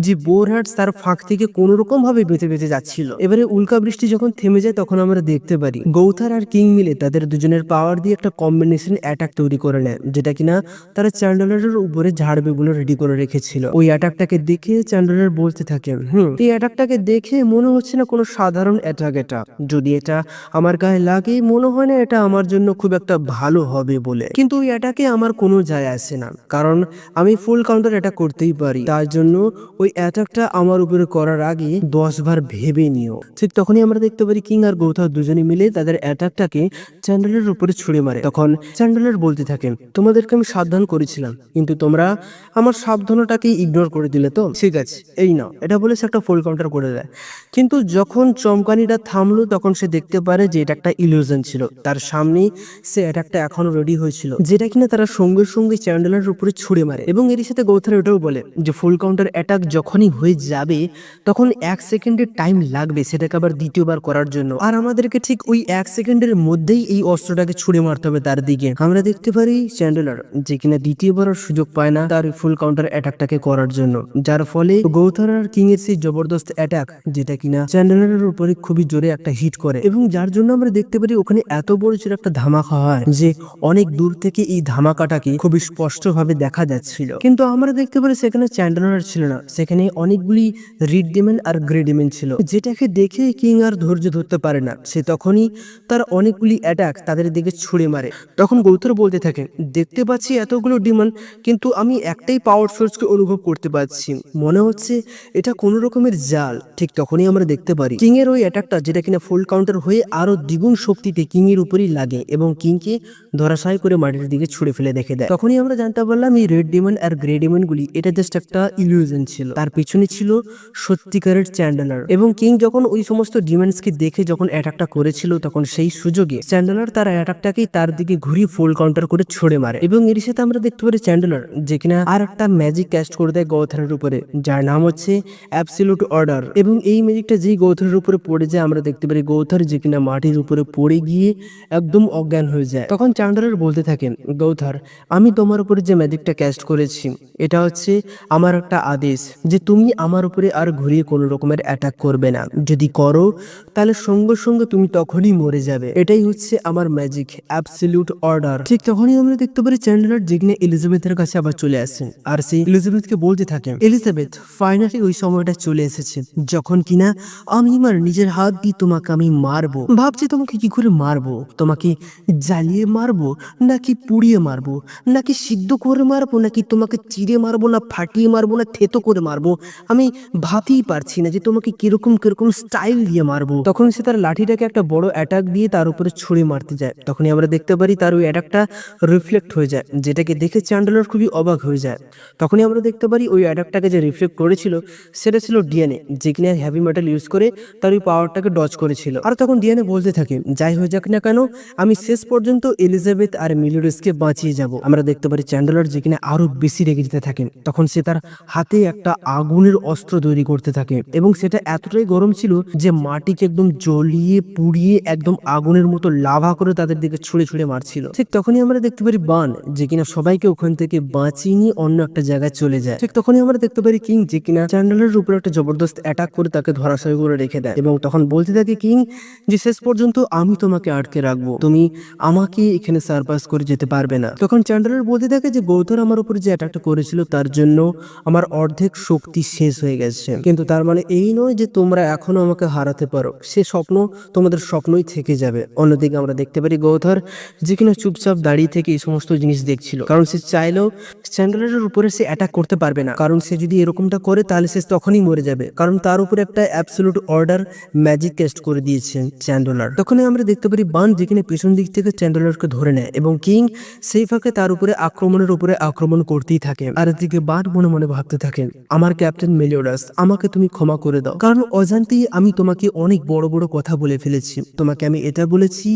Speaker 1: যে বোরহার্টস তার ফাঁক থেকে কোনো রকম ভাবে বেঁচে বেঁচে যাচ্ছিল। এবারে উল্কা বৃষ্টি যখন থেমে যায় তখন আমরা দেখতে পারি গৌথার আর কিং মিলে তাদের দুজনের পাওয়ার দিয়ে একটা কম্বিনেশন অ্যাটাক তৈরি করে নেয়, যেটা কিনা তারা চ্যান্ডেলারের উপরে ঝাড়বে বলে রেডি করে রেখেছিল। ওই অ্যাটাকটাকে দেখে চ্যান্ডেলার বলতে থাকেন এই অ্যাটাকটাকে দেখে মনে হচ্ছে না কোনো সাধারণ অ্যাটাক, এটা যদি এটা আমার গায়ে লাগে মনে হয় না এটা আমার জন্য খুব একটা ভালো হবে বলে, কিন্তু ওই অ্যাটাকে আমার কোনো যায় আসে না কারণ আমি ফুল কাউন্টার অ্যাটাক করতেই পারি, তার জন্য ওই অ্যাটাকটা আমার উপরে করার আগে 10 বার ভেবে নিও। ঠিক তখনই আমরা দেখতে পারি কিং আর গৌথা দুজনে মিলে তাদের অ্যাটাকটাকে চ্যান্ডেলের উপরে ছুড়ে মারে। তখন চ্যান্ডেলার বলতে থাকেন তোমাদেরকে আমি সাবধান করেছিলাম কিন্তু তোমরা আমার সাবধানতাকে ইগনোর করে দিলে, তো ঠিক আছে এই নাও, এটা বলে সে একটা ফুল কাউন্টার করে দেয়। কিন্তু যখন চমকানিটা থামলো তখন সে দেখতে পারে যে এটা একটা ইলিউশন ছিল, তার সামনেই সে অ্যাটাকটা এখনো রেডি হয়েছিল যেটা কিনা তারা সঙ্গে সঙ্গে চ্যান্ডেলার উপরে ছুড়ে মারে। এবং এর সাথে গৌথার এটাও বলে যে ফুল কাউন্টার অ্যাটাক যখনই হয়ে যাবে তখন 1 সেকেন্ডের টাইম লাগবে সেটাকে আবার দ্বিতীয়বার করার জন্য, আর আমাদেরকে ঠিক ওই 1 সেকেন্ডের মধ্যেই এই অস্ত্রটাকে ছুড়ে মারতে হবে তার দিকে। আমরা দেখতে পারি চ্যান্ডেলার যে কিনা দ্বিতীয়বার সুযোগ পায় না তার ফুল কাউন্টার অ্যাটাকটাকে করার জন্য, যার ফলে গৌথার আর কিং এর সেই জবরদস্ত অ্যাটাক যেটা কিনা চ্যান্ডেলারের উপরে খুবই জোরে একটা হিট করে এবং যার জন্য আমরা দেখতে পারি ওখানে এত বড় ছিল একটা ধামাকা হয় যে অনেক দূর থেকে এই ধামাকাটাকে খুবই স্পষ্ট ভাবে দেখা যাচ্ছিল। কিন্তু আমরা দেখতে পারি সেখানে চ্যান্ডেলার ছিল না, সেখানে অনেকগুলি রিড ডিমেন আর গ্রে ডিমেন ছিল, যেটাকে দেখে কিং আর ধৈর্য ধরতে পারে না, সে তখনই তার অনেকগুলি অ্যাটাক তাদের দিকে ছুড়ে মারে। তখন গৌথর বলতে থাকে দেখতে পাচ্ছি এতগুলো ডিমন কিন্তু আমি একটাই পাওয়ার সোর্সকে অনুভব করতে পারছি, মনে হচ্ছে এটা কোন রকমের জাল। ঠিক তখনই আমরা দেখতে পারি কিং এর ওই অ্যাটাকটা যেটা কিনা ফুল কাউন্টার হয়ে আরো দ্বিগুণ শক্তিতে কিং এর উপরই লাগে এবং কিংকে ধরাশায়ী করে মাটির দিকে ছুড়ে ফেলে রেখে দেয়। তখনই আমরা জানতে পারলাম এই রেড ডিমন আর গ্রে ডিমন গুলি এটা জাস্ট একটা ইলিউশন ছিল, তার পিছনে ছিল সত্যিকারের চ্যান্ডেলার। এবং কিং যখন ওই সমস্ত ডিমন্সকে দেখে যখন অ্যাটাকটা করেছিল তখন সেই সুযোগে চ্যান্ডেলার তার অ্যাটাকটাকেই তার দিকে ঘুরিয়ে ফুল কাউন্টার করে ছুড়ে মারে। এবং এর সাথে আমরা দেখতে পারি চ্যান্ডেলার যে কিনা আর একটা ম্যাজিক ক্যাস্ট করে দেয় গৌথারের উপরে, যার নাম হচ্ছে অ্যাবসলিউট অর্ডার। এবং এই ম্যাজিকটা যেই গৌথারের উপরে পড়ে যায় আমরা দেখতে পারি গৌথার যে কিনা মাটির উপরে পড়ে গিয়ে একদম অজ্ঞান হয়ে যায়। তখন চ্যান্ডেলার বলতে থাকেন গৌথার আমি তোমার উপরে যে ম্যাজিকটা ক্যাস্ট করেছি এটা হচ্ছে আমার একটা আদেশ যে তুমি আমার উপরে আর ঘুরিয়ে কোনো রকমের অ্যাটাক করবে না, যদি করো তাহলে সঙ্গে সঙ্গে তুমি তখনই মরে যাবে, এটাই হচ্ছে আমার ম্যাজিক অ্যাবসলিউট অর্ডার। ঠিক তখনই আমরা দেখতে পারি চ্যান্ডেলার যেখানে এলিজাবেথের কাছে আবার চলে আসেন আর সেই এলিজাবেথকে বলতে থাকেন এলিজাবেথ ফাইনালি ওই সময়টা চলে এসেছে যখন কিনা আমি আমার নিজের হাত দিয়ে তোমাকে আমি মারবো। ভাবছি তোমাকে কি করে মারবো, তোমাকে জ্বালিয়ে মারবো নাকি পুড়িয়ে মারবো নাকি সিদ্ধ করে মারবো নাকি তোমাকে চিড়ে মারবো না ফাটিয়ে মারবো না থেতো করে মারবো, আমি ভাবতেই পারছি না যে তোমাকে কিরকম কিরকম স্টাইল দিয়ে মারবো। তখন সে তার লাঠিটাকে একটা বড় অ্যাটাক দিয়ে তার উপরে ছুড়ে মারতে যায়। তখনই আমরা দেখতে পারি তার ওই অ্যাটাকটা রিফ্লেক্ট হয়ে যায়, যেটাকে দেখে চ্যান্ডেলার খুবই অবাক হয়ে যায়। তখনই আমরা দেখতে পারি ওই অ্যাটাকটাকে যে রিফ্লেক্ট করেছিল সেটা ছিল ডিএনএ, যে কিনা হেভি মেটাল ইউজ করে তার ওই পাওয়ারটাকে ডজ করেছিল। আর তখন ডিএনএ বলতে থাকে যাই হয়ে যাক না কেন আমি শেষ পর্যন্ত এলিজাবেথ আর মিলোরেসকে বাঁচিয়ে যাব। আমরা দেখতে পারি চ্যান্ডেলার যে কিনা আরো বেশি রেগে যেতে থাকেন, তখন সে তার হাতে একটা আগুনের অস্ত্র তৈরি করতে থাকে এবং সেটা এতটাই গরম ছিল যে মাটিকে একদম জ্বলিয়ে পুড়িয়ে একদম আগুনের মতো লাভা করে তাদের দিকে ছুঁড়ে ছুঁড়ে মারছিল। ঠিক তখনই আমরা দেখতে পারি বান যে কিনা সবাইকে ওখান থেকে বাঁচিয়ে নিয়ে অন্য একটা জায়গায় চলে যায়। ঠিক তখনই আমরা দেখতে পারি কিং যে কিনা চ্যান্ডেলারের উপর একটা জবরদস্ত অ্যাটাক করে তাকে ধরাশায়ী করে রেখে দেয় এবং তখন বলতে থাকে কিং যে শেষ পর্যন্ত আমি তোমাকে আটকে রাখবো, তুমি আমাকে এখানে সারপাস করে যেতে পারবে না। তখন চ্যান্ডেলার বলতে থাকে যে গৌতর আমার উপরে যে অ্যাটাকটা করেছিল তার জন্য আমার অর্ধেক শক্তি শেষ হয়ে গেছে, কিন্তু তার মানে এই নয় যে তোমরা এখনো আমাকে হারাতে পারো, সে স্বপ্ন তোমাদের স্বপ্নই থেকে যাবে। অন্যদিকে আমরা দেখতে পারি গৌতর যে কিনা চুপচাপ দাঁড়িয়ে থেকে এই সমস্ত সমস্ত জিনিস দেখছিল, কারণ সে চাইলেও চ্যান্ডেলারের উপরে সে অ্যাটাক করতে পারবে না, কারণ সে যদি এরকমটা করে তাহলে সে তখনই মরে যাবে, কারণ তার উপরে একটা অ্যাবসলিউট অর্ডার ম্যাজিক ক্যাস্ট করে দিয়েছেন চ্যান্ডেলার। তখনই আমরা দেখতে পারি বান যেখানে পেছন দিক থেকে চ্যান্ডেলারকে ধরে নেয় এবং কিং সেই ফাঁকে তার উপরে আক্রমণ করতেই থাকে। আর এদিকে বান মনে মনে ভাবতে থাকেন, আমার ক্যাপ্টেন মেলিওডাস, আমাকে তুমি ক্ষমা করে দাও, কারণ অজান্তেই আমি তোমাকে অনেক বড় বড় কথা বলে ফেলেছি। তোমাকে আমি এটা বলেছি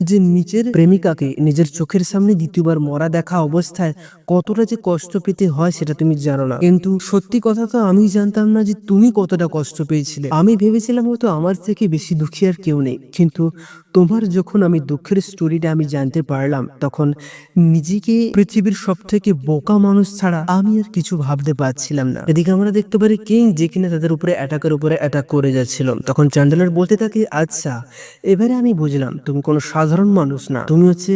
Speaker 1: যে নিজের প্রেমিকাকে নিজের চোখের সামনে দ্বিতীয়বার মরা দেখা অবস্থায় কতটা যে কষ্ট পেতে হয় সেটা তুমি জানো না, কিন্তু সত্যি কথা তো আমি জানতাম না যে তুমি কতটা কষ্ট পেয়েছিলে। আমি ভেবেছিলাম হয়তো আমার থেকে বেশি দুঃখী আর কেউ নেই, কিন্তু তোমার যখন আমি দুঃখের স্টোরিটা আমি জানতে পারলাম, তখন নিজেকে পৃথিবীর সব থেকে বোকা মানুষ ছাড়া আমি আর কিছু ভাবতে পারছিলাম না। এদিকে আমরা দেখতে পারি কিং যে কিনা তাদের উপরে অ্যাটাক করে যাচ্ছিল। তখন চ্যান্ডেলার বলতে থাকে, আচ্ছা এবারে আমি বুঝলাম তুমি কোনো সাধারণ মানুষ না, তুমি হচ্ছে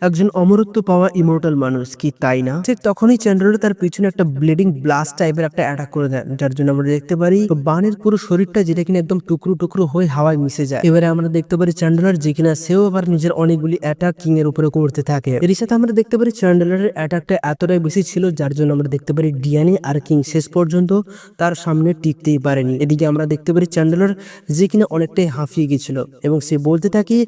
Speaker 1: একজন অমরত্ব পাওয়া ইমর্টাল মানুষ, কি তাই না? ঠিক তখনই চ্যান্ডেলার তার পিছনে একটা ব্লিডিং ব্লাস্ট টাইপের একটা অ্যাটাক করে দেয়, যার জন্য আমরা দেখতে পারি বানের পুরো শরীরটা যেটা কিনা একদম টুকরো টুকরো হয়ে হাওয়ায় মিশে যায়। এবারে আমরা দেখতে পারি চ্যান্ডেলার যে কিনা সেও আবার নিজের অনেকগুলি অ্যাটাক কিং এর উপরে করতে থাকে। এর সাথে আমরা দেখতে পারি চ্যান্ডেলারের অ্যাটাকটা এতটাই বেশি ছিল যার জন্য আমরা দেখতে পারি ডিয়ানি আর কিং শেষ পর্যন্ত তার সামনে টিকতেই পারেনি। এদিকে আমরা দেখতে পারি চ্যান্ডেলার যে কিনা অনেকটাই হাঁফিয়ে গেছিল এবং সে বলতে থাকে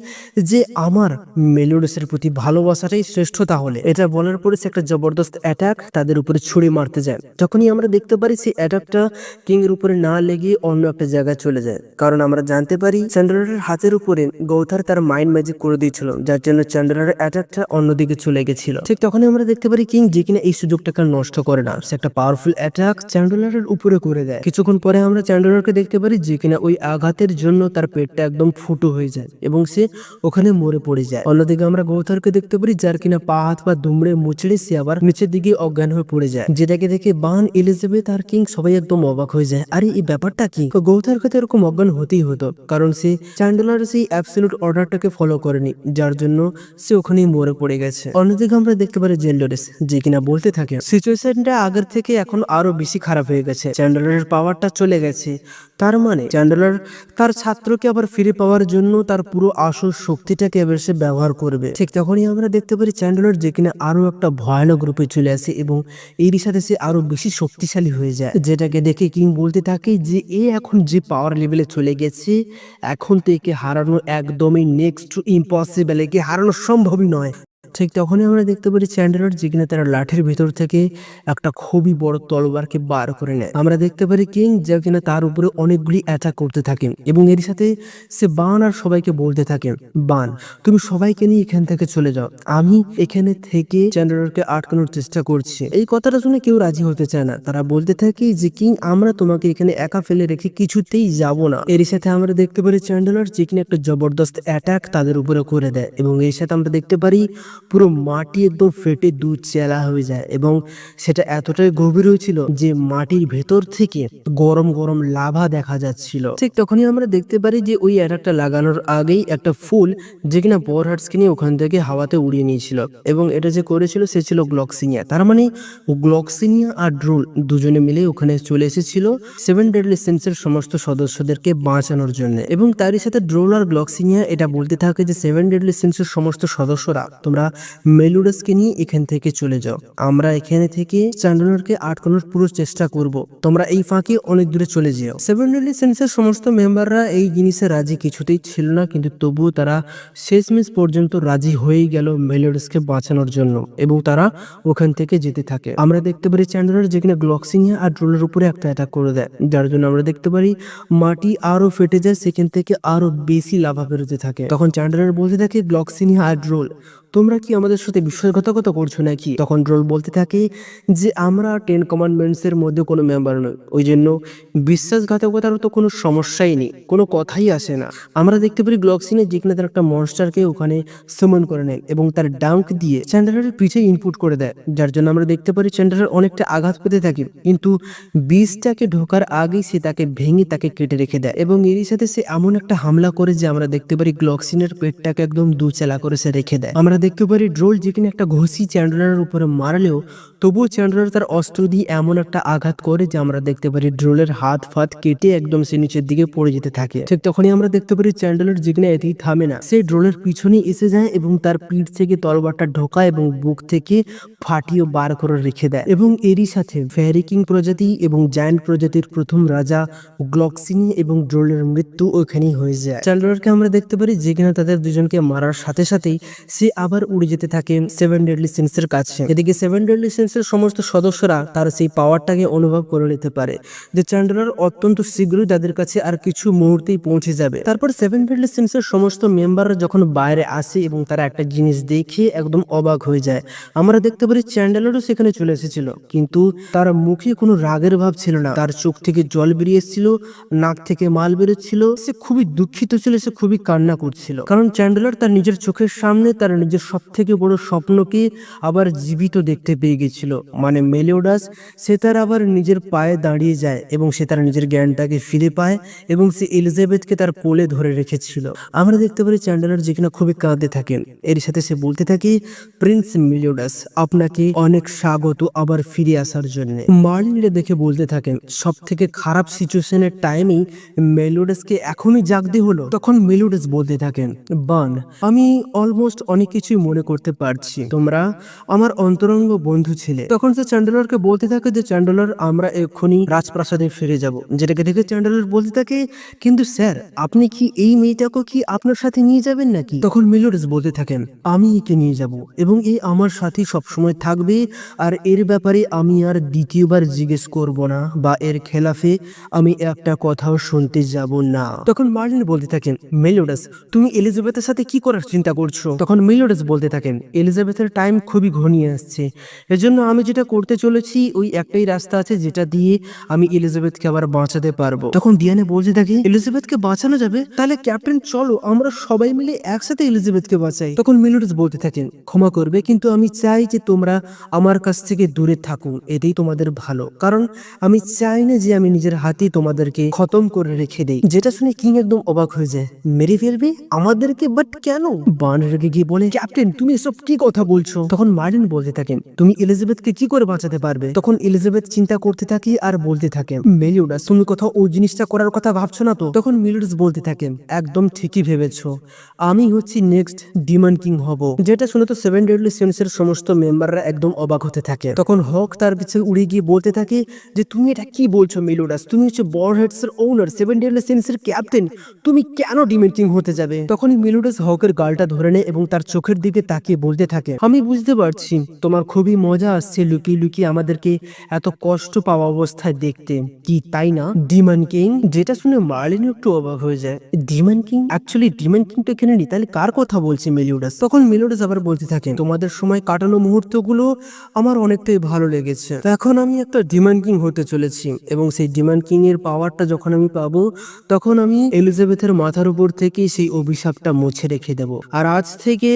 Speaker 1: যে আমার মেলিওডাসের প্রতি ভালোবাসাটাই শ্রেষ্ঠ। তাহলে এটা বলার পরে সে একটা জবরদস্ত অ্যাটাক তাদের উপরে ছুড়ে মারতে যায়। যখনই আমরা দেখতে পারি সেই অ্যাটাকটা কিং এর উপরে না লেগে অন্য একটা জায়গায় চলে যায়, কারণ আমরা জানতে পারি চ্যান্ডেলারের হাতের উপরে গৌথার তার মাইন্ড ম্যাজিক করে দিয়েছিল, যার জন্য চ্যান্ডেলারের অ্যাটাকটা অন্যদিকে চলে গেছিল। ঠিক তখনই আমরা দেখতে পারি কিং যে কিনা এই সুযোগটাকে নষ্ট করে না, সে একটা পাওয়ারফুল অ্যাটাক চ্যান্ডেলারের উপরে করে দেয়। কিছুক্ষণ পরে আমরা চ্যান্ডেলারকে দেখতে পারি যে কিনা ওই আঘাতের জন্য তার পেটটা একদম ফুটো হয়ে যায় এবং সে ওখানে মরে পড়ে যায়। অন্যদিকে আমরা গৌথারকে দেখতে পারি যার কিনা পা হাত পা দুমড়ে মুচড়ে সে আবার নিচের দিকে অজ্ঞান হয়ে পড়ে যায়, যেটাকে দেখে বান, এলিজাবেথ আর কিং সবাই একদম অবাক হয়ে যায়। আরে এই ব্যাপারটা কি? গৌথার কাছে এরকম অজ্ঞান হতেই হতো, কারণ সে চ্যান্ডেলার সেই অ্যাবসলিউট অর্ডারটাকে ফলো করেনি, যার জন্য সে ওখানেই মরে পড়ে গেছে। অন্যদিকে আমরা দেখতে পারি জেলডোরেস যে কিনা বলতে থাকে সিচুয়েশনটা আগের থেকে এখন আরো বেশি খারাপ হয়ে গেছে, চ্যান্ডেলারের পাওয়ারটা চলে গেছে, তার মানে চ্যান্ডেলার তার ছাত্রকে আবার ফিরে পাওয়ার জন্য তার পুরো আসল শক্তিটাকে এবার সে ব্যবহার করবে। ঠিক তখনই আমরা দেখতে পারি চ্যান্ডেলার যে কিনা আরো একটা ভয়ানক রূপে চলে আসে এবং এরই সাথে সে আরো বেশি শক্তিশালী হয়ে যায়, যেটাকে দেখে কিং বলতে থাকে যে এ এখন যে পাওয়ার লেভেলে চলে গেছে, এখন তো একে হারানো একদমই নেক্সট টু ইম্পসিবল, একে হারানো সম্ভবই নয়। ঠিক তখনই আমরা দেখতে পারি চ্যান্ডেলার যে কিনা তার লাঠির ভিতর থেকে একটা খুবই বড় তলোয়ারকে বার করে নেয়। আমরা দেখতে পারি কিং যা কিনা তার উপরে অনেকগুলি অ্যাটাক করতে থাকে এবং এর সাথে সে বান আর সবাইকে বলতে থাকে, বান তুমি সবাইকে নিয়ে এখান থেকে চলে যাও, আমি এখানে থেকে চ্যান্ডেলারকে আটকানোর চেষ্টা করছি। এই কথাটা শুনে কেউ রাজি হতে চায় না, তারা বলতে থাকে যে কিং আমরা তোমাকে এখানে একা ফেলে রেখে কিছুতেই যাব না। এর সাথে আমরা দেখতে পারি চ্যান্ডেলার যে কিনা একটা জবরদস্ত অ্যাটাক তাদের উপরে করে দেয় এবং এর সাথে আমরা দেখতে পারি পুরো মাটি একদম ফেটে দুধ চেলা হয়ে যায় এবং সেটা এতটাই গভীর হয়েছিল যে মাটির ভেতর থেকে গরম গরম লাভা দেখা যাচ্ছিল। ঠিক তখনই আমরা দেখতে পারি যে ওই অ্যাটাকটা লাগানোর আগেই একটা ফুল যে কিনা বরহার্টসকে নিয়ে ওখান থেকে হাওয়াতে উড়িয়ে নিয়েছিল এবং এটা যে করেছিল সে ছিল গ্লক্সিনিয়া। তার মানে গ্লক্সিনিয়া আর ড্রোল দুজনে মিলে ওখানে চলে এসেছিল সেভেন ডেডলি সিন্সের সমস্ত সদস্যদেরকে বাঁচানোর জন্য এবং তারই সাথে ড্রোল আর গ্লক্সিনিয়া এটা বলতে থাকে যে সেভেন ডেডলি সিন্সের সমস্ত সদস্যরা তোমরা মেলিওডাসকে নিয়ে এখান থেকে চলে যাও, আমরা এখানে থেকে চ্যান্ডেলারকে আটকানোর পুরো চেষ্টা করব, তোমরা এই ফাঁকে অনেক দূরে চলে যাও। সেভেন ডেডলি সিন্সের সমস্ত মেম্বাররা এই জিনিসে রাজি কিছুতেই ছিল না, কিন্তু তবুও তারা শেষমেশ পর্যন্ত রাজি হয়েই গেল মেলিওডাসকে বাঁচানোর জন্য এবং তারা ওখান থেকে যেতে থাকে। আমরা দেখতে পারি চ্যান্ডেলার যেখানে গ্লক্সিনিয়া আর ড্রোলের উপরে একটা অ্যাটাক করে দেয়, যার জন্য আমরা দেখতে পারি মাটি আরো ফেটে যায়, সেখান থেকে আরো বেশি লাভা বেরোতে থাকে। তখন চ্যান্ডেলার বলতে থাকে গ্লক্সিনিয়া আর ড্রোল তোমরা কি আমাদের সাথে বিশ্বাসঘাতকতা করছো নাকি? তখন ড্রোল বলতে থাকে যে আমরা 10 কমান্ডমেন্টস এর মধ্যে কোনো মেম্বার নই, ওই জন্য বিশ্বাসঘাতকতার তো কোনো সমস্যাই নেই, কোনো কথাই আসে না। আমরা দেখতে পারি গ্লক্সিনে যেখানে তার একটা মনস্টারকে ওখানে সামন করে নেয় এবং তার ডাঙ্ক দিয়ে চ্যান্ডেলারের পিঠে ইনপুট করে দেয়, যার জন্য আমরা দেখতে পারি চ্যান্ডেলার অনেকটা আঘাত পেতে থাকে, কিন্তু বীজটাকে ঢোকার আগেই সে তাকে ভেঙে তাকে কেটে রেখে দেয় এবং এরই সাথে সে এমন একটা হামলা করে যে আমরা দেখতে পারি গ্লক্সিনের পেটটাকে একদম দুচেলা করে সে রেখে দেয়। আমরা দেখতে পারি ড্রোল যেখানে একটা ঘষি চ্যান্ডেলারের উপরে মারলেও তবুও চ্যান্ডলার তার অস্ত্র দিয়ে এমন একটা আঘাত করে যে আমরা দেখতে পারি ড্রোলের হাত ফাত কেটে একদম সে নিচের দিকে পড়ে যেতে থাকে। ঠিক তখনই আমরা দেখতে পারি চ্যান্ডলার যেখানে এতেই থামে না, সে ড্রোলের পিছনে এসে যায় এবং তার পিঠ থেকে তরবারটা ঢোকায় এবং বুক থেকে ফাটিয়ে বার করে রেখে দেয়। এবং এরই সাথে ফেয়ারিকিং প্রজাতি এবং জায়ান্ট প্রজাতির প্রথম রাজা গ্লক্সিনি এবং ড্রোলের মৃত্যু ওইখানেই হয়ে যায়। চ্যান্ডলারকে আমরা দেখতে পারি যেখানে তাদের দুজনকে মারার সাথে সাথেই সে আবার উড়ে যেতে থাকে সেভেন ডেডলি সিন্সের কাছে। এদিকে সেভেন ডেডলি সিন্সের সমস্ত সদস্যরা তার সেই পাওয়ারটাকে অনুভব করে নিতে পারে যে চ্যান্ডলার অত্যন্ত শীঘ্রই তাদের কাছে আর কিছু মুহূর্তেই পৌঁছে যাবে। তারপর সেভেন ডেডলি সিন্সের সমস্ত মেম্বাররা যখন বাইরে আসে এবং তারা একটা জিনিস দেখে একদম অবাক হয়ে যায়, আমরা দেখতে পারি চ্যান্ডলারও সেখানে চলে এসেছিল, কিন্তু তার মুখে কোনো রাগের ভাব ছিল না, তার চোখ থেকে জল বেরিয়ে এসেছিল, নাক থেকে মাল বেরোচ্ছিল, সে খুবই দুঃখিত ছিল, সে খুবই কান্না করছিল, কারণ চ্যান্ডলার তার নিজের চোখের সামনে তার নিজের সব থেকে বড় স্বপ্নকে আবার জীবিত দেখতে পেয়ে গেছিল। মানে মেলিওডাস সে তার আবার নিজের পায়ে দাঁড়িয়ে যায় এবং সে তার নিজের জ্ঞানটাকে ফিরে পায় এবং সে এলিজাবেথকে তার কোলে ধরে রেখেছিল। আমরা দেখতে পারি চ্যান্ডলার যেখানে খুবই কাঁদতে থাকেন, এর সাথে সে বলতে থাকে, প্রিন্স মেলিওডাস আপনাকে অনেক স্বাগত আবার ফিরে আসার জন্য। মার্লিনকে দেখে বলতে থাকেন, সব থেকে খারাপ সিচুয়েশনের টাইমেই মেলিওডাসকে এখনই জাগতে হলো। তখন মেলিওডাস বলতে থাকেন, বান আমি অলমোস্ট অনেক কিছুই মনে করতে পারছি, তোমরা আমার অন্তরঙ্গ বন্ধু ছিলে। তখন সে চ্যান্ডলারকে বলতে থাকে যে চ্যান্ডলার আমরা এক্ষুনি রাজপ্রাসাদে ফিরে যাব। যেটাকে দেখে চ্যান্ডলার বলতে থাকে, কিন্তু স্যার আপনি কি এই মেয়েটাকে কি আপনার সাথে নিয়ে যাবেন নাকি? তখন মেলিওডাস বলতে থাকেন, আমি একে নিয়ে যাব এবং এই আমার সাথে সবসময় থাকবে, আর এর ব্যাপারে আমি আর দ্বিতীয়বার জিজ্ঞেস করব না বা এর খেলাফে আমি একটা কথাও শুনতে যাব না। তখন মার্লিন বলতে থাকেন, মেলিওডাস তুমি এলিজাবেথের সাথে কি করার চিন্তা করছো? তখন মেলিওডাস বলতে থাকেন, এলিজাবেথের টাইম খুবই ঘনিয়ে আসছে, এজন্য আমি যেটা করতে চলেছি ওই একটাই রাস্তা আছে যেটা দিয়ে আমি এলিজাবেথকে আবার বাঁচাতে পারবো। তখন ডিয়ানে বলতে থাকে, এলিজাবেথকে বাঁচানো যাবে? তাহলে ক্যাপ্টেন চলো আমরা সবাই মিলে একসাথে এলিজাবেথকে বাঁচাই। তখন মেলিওডাস বলতে থাকেন, ক্ষমা করবে কিন্তু আমি চাই যে তোমরা আমার কাছ থেকে দূরে থাকো, এটাই তোমাদের ভালো, কারণ আমি চাই না যে আমি নিজের হাতে তোমাদেরকে খতম করে রেখে দেই। যেটা শুনে কিং একদম অবাক হয়ে যায়, মেরে ফেলবে আমাদেরকে? বাট কেন? বান রেগে গিয়ে বলে, ক্যাপ্টেন তুমি এসব কি কথা বলছো? তখন মার্লিন বলতে থাকেন, তুমি এলিজাবেথকে কি করে বাঁচাতে পারবে? তখন এলিজাবেথ চিন্তা করতে থাকে আর বলতে থাকে, মেলিওডাস তুমি কোথাও ওই জিনিসটা করার কথা ভাবছো না তো? তখন মেলিওডাস বলতে থাকেন, একদম ঠিকই ভেবেছো, আমি হচ্ছি নেক্সট ডিমন কিং হব। যেটা শুনে তো সেভেন ডেডলি সিন্সের সমস্ত মেম্বাররা একদম অবাক হতে থাকে। তখন হক তার পিছে উড়ে গিয়ে বলতে থাকে যে তুমি এটা কি বলছো মেলিওডাস, তুমি হচ্ছে বরহেডস এর ওনার, সেভেন ডেডলি সিন্সের ক্যাপ্টেন, তুমি কেন ডিমন কিং হতে যাবে? তখনই মেলিওডাস হকের গালটা ধরে নেয় এবং তার চোখের দিকে তাকিয়ে বলতে থাকে, আমি বুঝতে পারছি তোমার খুবই মজা আসছে লুকিয়ে লুকিয়ে আমাদেরকে এত কষ্ট পাওয়া অবস্থায় দেখতে, কি তাই না ডিমন কিং? যেটা শুনে মার্লিন একটু অবাক হয়ে যায়, Demon king? Actually Demon king তো এখানে নেই, তাহলে কার কথা বলছে মেলিওডাস? তখন মেলিওডাস আবার বলতে থাকে, তোমাদের সময় কাটানো মুহূর্তগুলো আমার অনেকটাই ভালো লেগেছে, তো এখন আমি একটা ডিমন কিং হতে চলেছি এবং সেই ডিমন কিং এর পাওয়ারটা যখন আমি পাবো তখন আমি এলিজাবেথের মাথার উপর থেকে সেই অভিশাপটা মুছে রেখে দেব, আর আজ থেকে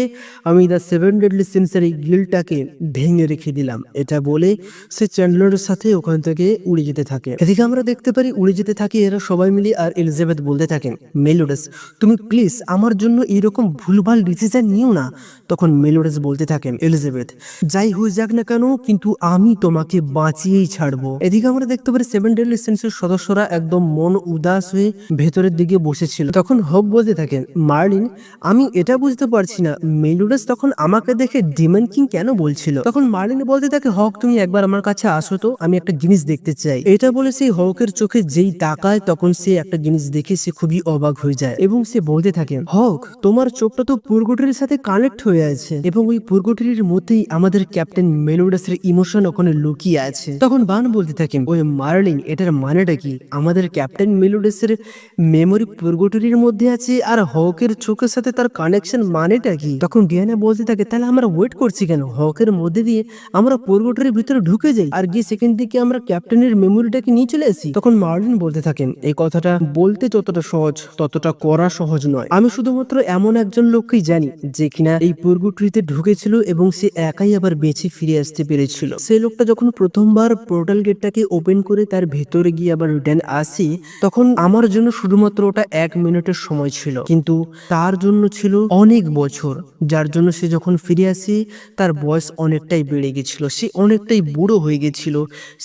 Speaker 1: আমি দ্য সেভেন ডেডলি সিন্সের এই গিল্ডটাকে ভেঙে রেখে দিলাম। এটা বলে সে চ্যান্ডলারের সাথে ওখান থেকে উড়ে যেতে থাকে। এদিকে আমরা দেখতে পারি উড়ে যেতে থাকে এরা সবাই মিলে, আর এলিজাবেথ বলতে থাকেন, মেলিওডাস তুমি প্লিজ আমার জন্য এরকম ভুলভাল ডিসিশন নিও না। তখন মেলিওডাস বলতে থাকেন, এলিজাবেথ যাই হয়ে যাক না কেন কিন্তু আমি তোমাকে বাঁচিয়েই ছাড়বো। এদিকে আমরা দেখতে পারি সেভেন ডেডলি সিন্সের সদস্যরা একদম মন উদাস হয়ে ভেতরের দিকে বসেছিল। তখন হক বলতে থাকেন, মার্লিন আমি এটা বুঝতে পারছি না মেলিওডাস তখন আমাকে দেখে ডিমন কিং কেন বলছিল? তখন মার্লিন বলতে থাকে, হক তুমি একবার আমার কাছে আসো তো, আমি একটা জিনিস দেখতে চাই। এটা বলে সেই হকের চোখে যেই তাকায় তখন সে একটা জিনিস দেখে সে খুবই অবাক হয়ে যায় এবং সে বলতে থাকে, হক তোমার চোখটা তো পুরগোটরির সাথে কানেক্ট হয়ে আছে এবং ওই পুরগোটরির মধ্যেই আমাদের ক্যাপ্টেন মেলিওডাসের ইমোশন ওখানে লুকিয়ে আছে। তখন বান বলতে থাকেন, ওই মার্লিন এটার মানেটা কি? আমাদের ক্যাপ্টেন মেলিওডাসের মেমোরি পুরগোটরির মধ্যে আছে আর হকের চোখের সাথে তার কানেকশন মানেটা কি? তখন ডিয়ানা বলতে থাকে, তাহলে আমরা ওয়েট করছি কেন? হকের মধ্যে দিয়ে আমরা পুরগোটরির ভিতরে ঢুকে যাই আর গিয়ে সেখান থেকে আমরা ক্যাপ্টেনের মেমোরিটাকে নিয়ে চলে আসি। তখন মার্লিন বলতে থাকেন, এই কথাটা বলতে যতটা সহজ ততটা করা সহজ নয়। আমি শুধুমাত্র এমন একজন লোককেই জানি যে কিনা এই পুরগোটরিতে ঢুকেছিল এবং সে একাই আবার বেঁচে ফিরে আসতে পেরেছিল। সেই লোকটা যখন প্রথমবার পোর্টাল গেটটাকে ওপেন করে তার ভেতরে গিয়ে আবার রিটার্ন আসি তখন আমার জন্য শুধুমাত্র ওটা 1 মিনিটের সময় ছিল, কিন্তু তার জন্য ছিল অনেক বছর, যার জন্য সে যখন ফিরে আসে তার বয়স অনেকটাই বেড়ে গেছিল। গেছিল, সে অনেকটাই বুড়ো হয়ে গেছিল।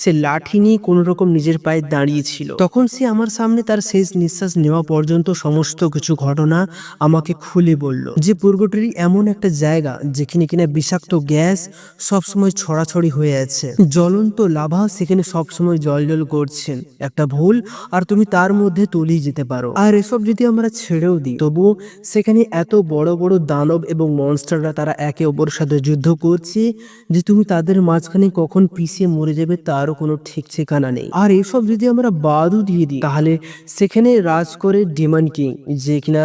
Speaker 1: সে লাঠি নিয়ে কোনো রকম নিজের পায়ে দাঁড়িয়েছিল। তখন সে আমার সামনে তার শেষ নিঃশ্বাস নেওয়া পর্যন্ত সমস্ত কিছু ঘটনা আমাকে খুলে বলল যে পুরগটরি এমন একটা জায়গা যেখানে কিনা বিষাক্ত গ্যাস সবসময় ছড়াছড়ি হয়ে আছে, জ্বলন্ত লাভা সেখানে সবসময় জল করছেন, একটা ভুল আর তুমি তার মধ্যে তলিয়ে যেতে পারো। আর এসব যদি আমরা ছেড়েও দিই তবুও সেখানে এত বড় বড় দানব এবং মনস্টাররা তারা একে অপরের সাথে যুদ্ধ করছে যে তুমি তাদের মাঝখানে কখন পিছিয়ে মরে যাবে তারও কোনো ঠিক ঠিকানা নেই। আর এসব যদি আমরা বাদও দিয়ে দিই তাহলে সেখানে রাজ করে ডিমন কিং, যে কিনা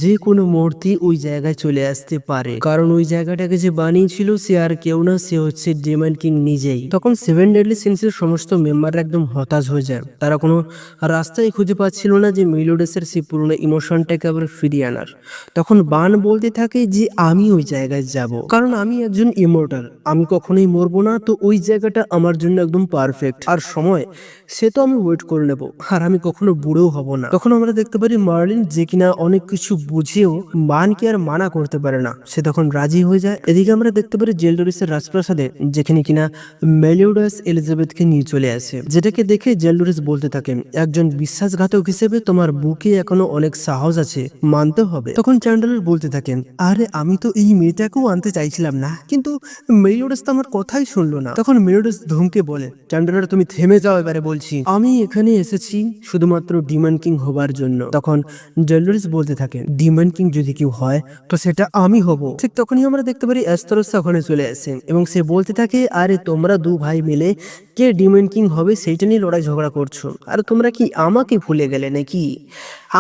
Speaker 1: যে কোনো মুহূর্তে ওই জায়গায় চলে আসতে পারে, কারণ ওই জায়গাটাকে যে বানিয়েছিল সে আর কেউ না, সে হচ্ছে ডিমন কিং নিজেই। তখন সেভেন ডেডলি সিন্সের সমস্ত মেম্বাররা একদম হতাশ হয়ে যায়। তারা কোনো রাস্তায় খুঁজে পাচ্ছিল না যে মেলোডাসের সেই পুরনো ইমোশনটাকে আবার ফিরিয়ে আনার। তখন বান বলতে থাকে যে আমি ওই জায়গায় যাব, কারণ আমি একজন ইমর্টাল, আমি কখনোই মরবো না, তো ওই জায়গাটা আমার জন্য একদম পারফেক্ট। আর সময় সে তো আমি ওয়েট করে নেব, আর আমি কখনো বুড়েও হব না। তখন আমরা দেখতে পারি মার্লিন, যে কিনা অনেক কিছু বুঝেও বানকে আর মানা করতে পারে না, সে তখন রাজি হয়ে যায়। এদিকে আমরা দেখতে পারি জেলডোরিসের রাজপ্রাসাদে, যেখানে কিনা মেলিওডাস এলিজাবেথকে নিয়ে চলে আসে, যেটাকে দেখে জেলডোরিস বলতে থাকে একজন বিশ্বাসঘাতক হিসেবে তোমার বুকে এখনো অনেক সাহস আছে, মানতে হবে। তখন চ্যান্ডেলার বলতে থাকেন আরে আমি তো এই মেয়েটাকেও আনতে চাইছিলাম না, কিন্তু মেলিওডাস তো আমার কথাই শুনলো না। তখন মেলিওডাস ধমকে বলে চ্যান্ডেলার তুমি থেমে যাও, এবারে বলছি আমি এখানে এসেছি শুধুমাত্র ডিমন কিং হবার জন্য। তখন জেলডোরিস বলতে থাকেন ডিমন কিং যদি কেউ হয় তো সেটা আমি হব। ঠিক তখনই আমরা দেখতে পারি অ্যাস্তারোসা ওখানে চলে আসেন এবং সে বলতে থাকে আরে তোমরা দু ভাই মিলে কে ডিমন কিং হবে সেইটা নিয়ে লড়াই ঝগড়া করছো, আর তোমরা কি আমাকে ভুলে গেলে নাকি?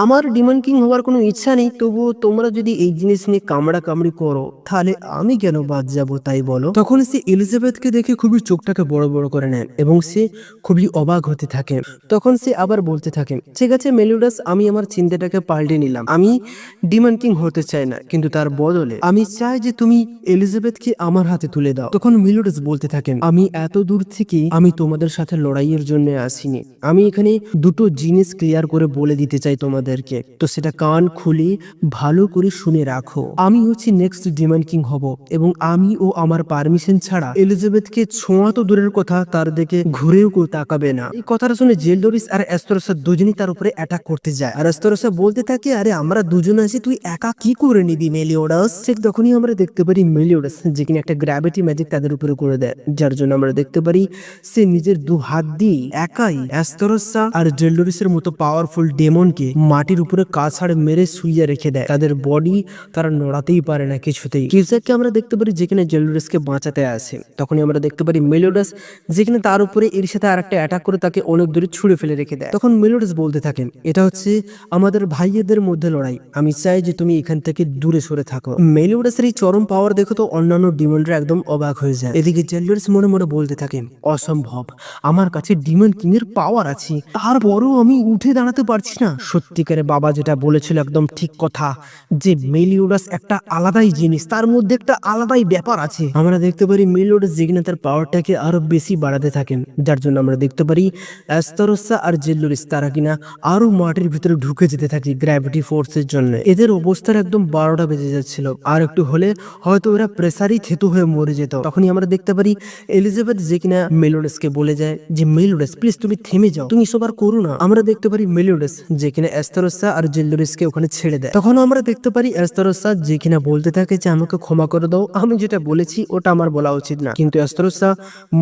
Speaker 1: আমার ডিমন কিং হওয়ার কোনো ইচ্ছা নেই, তবুও তোমরা যদি এই জিনিস নিয়ে কামড়া কামড়ি করো তাহলে আমি কেন বাদ যাবো তাই বলো। তখন সে এলিজাবেথকে দেখে খুবই চোখটাকে বড় বড় করে নেন এবং সে খুবই অবাক হতে থাকে। তখন সে আবার বলতে থাকে ঠিক আছে মেলিওডাস, আমি আমার চিন্তাটাকে পাল্টে নিলাম, আমি ডিমন কিং হতে চাই না, কিন্তু তার বদলে আমি চাই যে তুমি এলিজাবেথকে আমার হাতে তুলে দাও। তখন মেলিওডাস বলতে থাকেন আমি এত দূর থেকে আমি তোমাদের সাথে লড়াইয়ের জন্য আসিনি, আমি এখানে দুটো জিনিস ক্লিয়ার করে বলে দিতে চাই তোমাদেরকে, তো সেটা কান খুলে ভালো করে শুনে রাখো। আমি হচ্ছি নেক্সট ডিমন কিং হব এবং আমি ও আমার পারমিশন ছাড়া এলিজাবেথকে ছোঁয়া তো দূরের কথা তার দিকে ঘুরেও কেউ তাকাবে না। এই কথাটা শুনে জেলডোরিস আর অ্যাস্তারোসা দুজনই তার উপরে অ্যাটাক করতে যায়, আর অ্যাস্তারোসা বলতে থাকে আরে আমরা দুজন আছি, তুই একা কি করে নিবি মেলিওডাস। ঠিক তখনই আমরা দেখতে পারি মেলিওডাস যে কিনা একটা গ্র্যাভিটি ম্যাজিক তাদের উপরে করে দেয়, যার জন্য আমরা দেখতে পারি সে নিজের দু হাত দিয়ে একাই অ্যাস্তারোসা আর জেলডোরিসের মতো পাওয়ারফুল ডেমনকে মাটির উপরে কাছাড় মেরে শুইয়ে রেখে দেয়। তাদের বডি তারা নড়াতেই পারে না কিছুতেই। কিউসাককে আমরা দেখতে পারি যেখানে জেলডোরিসকে বাঁচাতে আসে, তখনই আমরা দেখতে পারি মেলিওডাস যেখানে তার উপরে এর সাথে আর একটা অ্যাটাক করে তাকে অনেক দূরে ছুঁড়ে ফেলে রেখে দেয়। তখন মেলিওডাস বলতে থাকেন এটা হচ্ছে আমাদের ভাইয়েদের মধ্যে লড়াই, আমি চাই যে তুমি এখান থেকে দূরে সরে থাকো। মেলিওডাসের এই চরম পাওয়ার দেখো তো অন্যান্য ডিমনরা একদম অবাক হয়ে যায়। এদিকে জেলডোরিস মনে মনে বলতে থাকেন অসম্ভব, আমার কাছে ডিমন কিং এর পাওয়ার আছে, তারপরও আমি উঠে দাঁড়াতে পারছি না। সত্যিকারে বাবা যেটা বলেছিল একদম ঠিক কথা, যে মেলিওডাস একটা আলাদাই জিনিস, তার মধ্যে একটা আলাদাই ব্যাপার আছে। আমরা দেখতে পারি মেলিওডাস যেখানে তার পাওয়ারটাকে আরো বেশি বাড়াতে থাকেন, যার জন্য আমরা দেখতে পারি অ্যাস্তারোসা আর জেলডোরিস তারা কিনা আরো মাটির ভিতরে ঢুকে যেতে থাকে গ্র্যাভিটি ফোর্সের জন্য। এদের অবস্থার একদম 12টা বেজে যাচ্ছিল, আর একটু হলে হয়তো ওরা প্রেসারই থেতু হয়ে মরে যেত। তখনই আমরা দেখতে পারি এলিজাবেথ যে কিনা মেলিওডাসকে বলে যায় যে মেলিওডাস প্লিজ তুমি থেমে যাও, তুমি সবার করো না। আমরা দেখতে পারি মেলিওডাস যে কিনা অ্যাস্তারোসা আর জেলডোরিসকে ওখানে ছেড়ে দেয়। তখন আমরা দেখতে পারি অ্যাস্তারোসা যে কিনা বলতে থাকে যে আমাকে ক্ষমা করে দাও, আমি যেটা বলেছি ওটা আমার বলা উচিত না, কিন্তু অ্যাস্তারোসা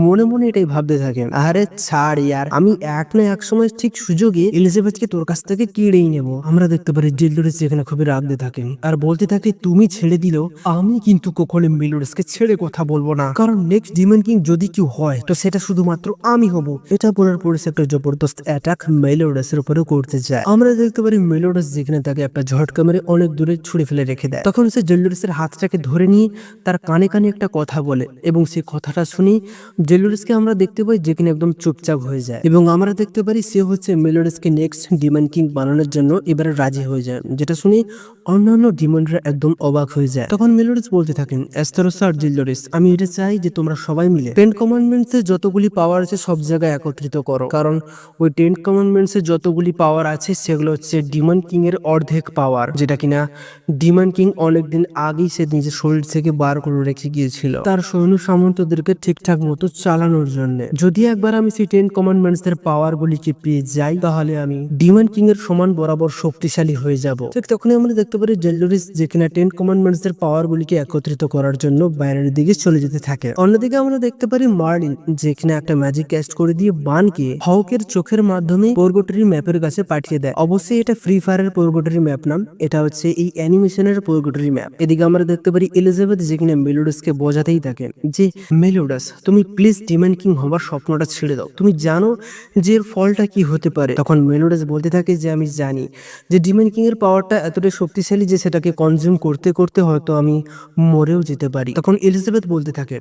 Speaker 1: মনে মনে এটাই ভাবতে থাকেন আরে ছাড় ইয়ার, আমি এক না এক সময় ঠিক সুযোগে এলিজাবেথকে তোর কাছ থেকে কেড়েই নেব। আমরা দেখতে পারি জেলডোরিস যেখানে খুবই রাগতে থাকেন আর বলতে থাকে তুমি ছেড়ে দিলেও আমি কিন্তু কখনো মেলিওডাসকে ছেড়ে কথা বলবো না, কারণ নেক্সট ডিমন কিং যদি কেউ হয় তো সেটা শুধুমাত্র আমি হব। এটা বলার পরে সে একটা জবরদস্ত অ্যাটাক মেলিওডাসের উপরে করতে যায়। আমরা দেখতে পারি মেলিওডাস যেখানে তাকে একটা ঝটকা মেরে অনেক দূরে ছুড়ে ফেলে রেখে দেয়। তখন সে জেলডোরিসের হাতটাকে ধরে নিয়ে তার কানে কানে একটা কথা বলে এবং সেই কথাটা শুনি জেলডোরিসকে আমরা দেখতে পাই যেখানে একদম চুপচাপ হয়ে যায় এবং আমরা দেখতে পারি সে হচ্ছে মেলিওডাসকে নেক্সট ডিমন কিং বানানোর জন্য এবারে রাজি হয়ে যায়, যেটা শুনি অন্যান্য ডিমনরা একদম অবাক হয়ে যায়। তখন মেলিওডাস বলতে থাকেন অ্যাস্তারোসা আর জেলডোরিস আমি এটা চাই যে তোমরা সবাই মিলে 10 কমান্ডমেন্টস এর যতগুলি পাওয়ার আছে সব জায়গায় একত্রিত করো, কারণ ওই 10 কমান্ডমেন্টস এর যতগুলি পাওয়ার আছে সেগুলো হচ্ছে ডিমন কিং এর অর্ধেক পাওয়ার, যেটা কিনা ডিমন কিং অনেকদিন আগেই সে নিজের শরীর থেকে বার করে রেখে গিয়েছিল। তার সৈন্য সামন্তদেরকে ঠিকঠাক মতো চালানোর জন্য। যদি একবার আমি সেই 10 কমান্ডমেন্টস এর পাওয়ার গুলিকে পেয়ে যাই তাহলে আমি ডিমন কিং এর সমান বরাবর শক্তিশালী হয়ে যাব। ঠিক তখনই আমরা দেখতে পারি জেলডোরিস যে কিনা 10 কমান্ডমেন্টস এর পাওয়ার গুলিকে একত্রিত করার জন্য বাইরের দিকে চলে যেতে থাকে। অন্যদিকে আমরা দেখতে পারি মার্লিন যে কিনা একটা ম্যাজিক ক্যাস্ট করে দিয়ে বানকে হকের চোখের মাধ্যমে পর্গটরি ম্যাপের কাছে পাঠিয়ে দেয়। অবশ্যই এটা ফ্রি ফায়ারের পর্গটরি ম্যাপ নাম, এটা হচ্ছে এই অ্যানিমেশনের পর্গটরি ম্যাপ। এদিকে আমরা দেখতে পারি এলিজাবেথ যে কিনা মেলোডাসকে বোঝাতেই থাকেন যে মেলোডাস তুমি প্লিজ ডিমন কিং হবার স্বপ্নটা ছেড়ে দাও, তুমি জানো যে এর ফলটা কি হতে পারে। তখন মেলোডাস বলতে থাকে যে আমি জানি যে ডিমন কিং এর পাওয়ারটা এতটাই শক্তিশালী যে সেটাকে কনজিউম করতে করতে হয়তো আমি মরেও যেতে পারি। তখন এলিজাবেথ বলতে থাকে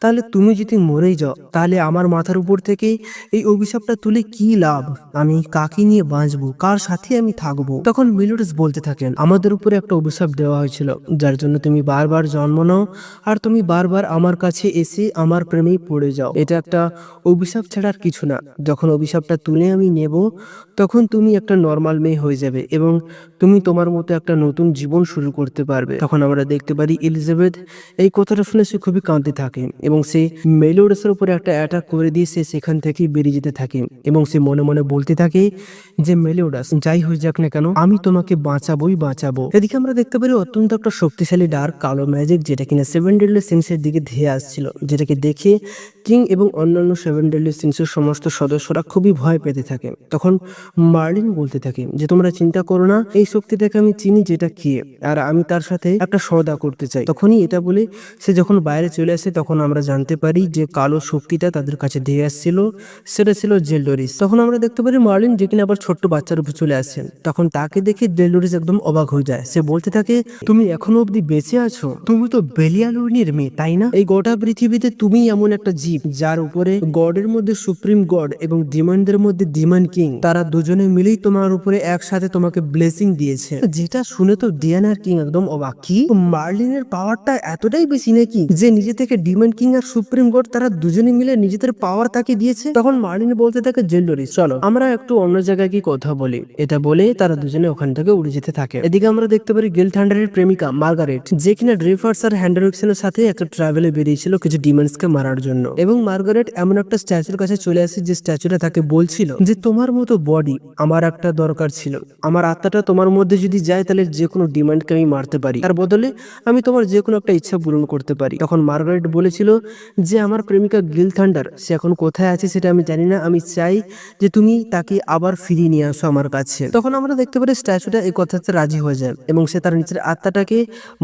Speaker 1: তাহলে তুমি যদি মরেই যাও তাহলে আমার মাথার উপর থেকে এই অভিশাপটা তুলে কি লাভ, আমি কাকে নিয়ে বাঁচবো, কার সাথে আমি থাকবো। তখন মেলোডাস বলতে থাকেন আমাদের উপরে একটা অভিশাপ দেওয়া হয়েছিল যার জন্য তুমি বারবার জন্ম নাও আর তুমি বারবার আমার কাছে এসে আমার প্রেমেই পড়ে যাও। এটা একটা অভিশাপ ছাড়া আর কিছু না। যখন অভিশাপটা তুলে আমি নেব তখন তুমি একটা নর্মাল মেয়ে হয়ে যাবে এবং তুমি তোমার মতো একটা নতুন জীবন শুরু করতে পারবে। তখন আমরা দেখতে পারি এলিজাবেথ এই কথাটা শুনে সে খুবই কাঁদতে থাকে এবং সে মেলোডাসের উপরে একটা অ্যাটাক করে দিয়ে সে সেখান থেকে বেরিয়ে যেতে থাকে এবং সে মনে মনে বলতে থাকে যে মেলোডাস যাই হয়ে যাক না কেন আমি তোমাকে বাঁচাবোই বাঁচাবো। এদিকে আমরা দেখতে পারি অত্যন্ত একটা শক্তিশালী ডার্ক কালো ম্যাজিক যেটা কিনা 7 ডেডলি সিনসের দিকে ধেয়ে আসছিল, যেটাকে দেখে কিং এবং অন্যান্য 7 ডেডলি সিনসের সমস্ত সদস্যরা খুবই ভয় পেতে থাকে। তখন মার্লিন বলতে থাকে যে তোমরা চিন্তা করো না, এই শক্তিটাকে আমি চিনি যেটা কি, আর আমি তার সাথে একটা সওদা করতে চাই। তখনই এটা বলে সে যখন বাইরে চলে আসে তখন আমরা জানতে পারি যে কালো শক্তিটা তাদের কাছে দিয়ে আসছিল সেটা ছিল জেলডোরিস। তখন আমরা দেখতে পারি মার্লিন যে কিনা আবার ছোট্ট বাচ্চার উপর চলে আসছেন। তখন তাকে দেখে জেলডোরিস একদম অবাক হয়ে যায়। সে বলতে থাকে তুমি এখনো অব্দি বেঁচে আছো, তুমি তো বেলিয়ালুনির মেয়ে তাই না? এই গোটা পৃথিবীতে তুমি এমন একটা জীব যার উপরে গডের মধ্যে সুপ্রিম গড এবং ডিমনদের মধ্যে ডিমন কিং তারা দুজনে মিলেই তোমার উপরে একসাথে তোমাকে ব্লেসিং দিয়েছে। যেটা শুনে তো ডিয়ানার কিং একদম অবাক। কি মার্লিনের পাওয়ারটা এতটাই বেশি নাকি যে নিজে থেকে ডিমন কিং আর সুপ্রিম গড তারা দুজনে মিলে নিজেদের পাওয়ার তাকে দিয়েছে? তখন মার্লিন বলতে থাকে জেলডোরিস চলো আমরা একটু অন্য জায়গায় কি কথা বলি। এটা বলে তারা দুজনে ওখান থেকে উড়ে যেতে থাকে। এদিকে আমরা দেখতে পারি গিল থান্ডারের প্রেমিকা মার্গারেট যে কিনা ড্রেফার্স আর হ্যান্ডারউইক্সের সাথে একটা ট্রাভেলে বেরিয়েছিল কিছু ডিমন্সকে মারার জন্য এবং মার্গারেট এমন একটা স্ট্যাচুর কাছে চলে আসে যে স্ট্যাচুটা তাকে বলছিল যে তোমার মতো বডি আমার একটা দরকার ছিল, আমার আত্মাটা তোমার মধ্যে যদি যায় তাহলে যে কোনো ডিমান্ডকে আমি মারতে পারি, তার বদলে আমি তোমার যে কোনো একটা ইচ্ছা পূরণ করতে পারি। তখন মার্গারেট বলেছিল যে আমার প্রেমিকা গিল থান্ডার সে এখন কোথায় আছে সেটা আমি জানি না, আমি চাই যে তুমি তাকে আবার ফিরিয়ে নিয়ে আসো আমার কাছে। তখন আমরা দেখতে পারি স্ট্যাচুটা এই কথাতে রাজি হয়ে যায় এবং সে তার নিজের আত্মাটাকে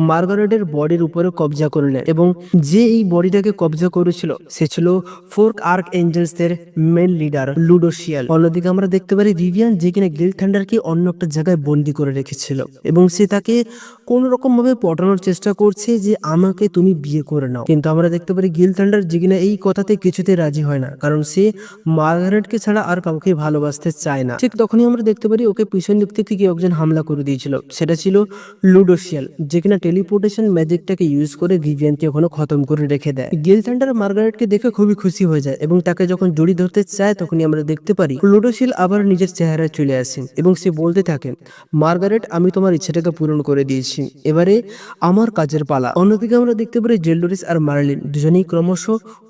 Speaker 1: মার্গারেটের বডির উপরে কবজা করে নেয় এবং যে এই বডিটাকে কবজা করেছিল সে ছিল ফোর্ক আর্ক এঞ্জেলস এর মেন লিডার লুডোশিয়াল। অন্যদিকে আমরা দেখতে পারি ভিভিয়ান যে কিনা গিল থান্ডারকে অন্য একটা জায়গায় বন্দি করে রেখেছিল এবং সে তাকে কোন রকম ভাবে পটানোর চেষ্টা করছে যে আমাকে তুমি বিয়ে করে নাও, কিন্তু আমরা দেখতে পারি গিল থান্ডার যে কিনা এই কথাতে কিছুতে রাজি হয় না কারণ সে মার্গারেটকে ছাড়া আর কাউকে ভালোবাসতে চায় না। ঠিক তখনই আমরা দেখতে পারি ওকে পিছন দিক থেকে কেউ একজন হামলা করে দিয়েছিল, সেটা ছিল লুডোশিয়াল যে কিনা টেলিপোর্টেশন ম্যাজিকটাকে ইউজ করে ভিভিয়ানকে ওখানে খতম করে রেখে দেয়। গিল থান্ডার মার্গারেটকে দেখে খুবই খুশি হয়ে যায় এবং তাকে যখন জড়ি ধরতে চায় তখনই আমরা দেখতে পারি লুডোশিয়াল আবার নিজের চেহারায় চলে আসেন এবং সে বলতে থাকেন মার্গারেট আমি তোমার ইচ্ছাটাকে পূরণ করে দিয়েছি, এবারে আমার কাজের পালা। অন্যদিকে আমরা দেখতে পারি জেলডোরিস আর মার্লিন দুজনেই ক্রমশ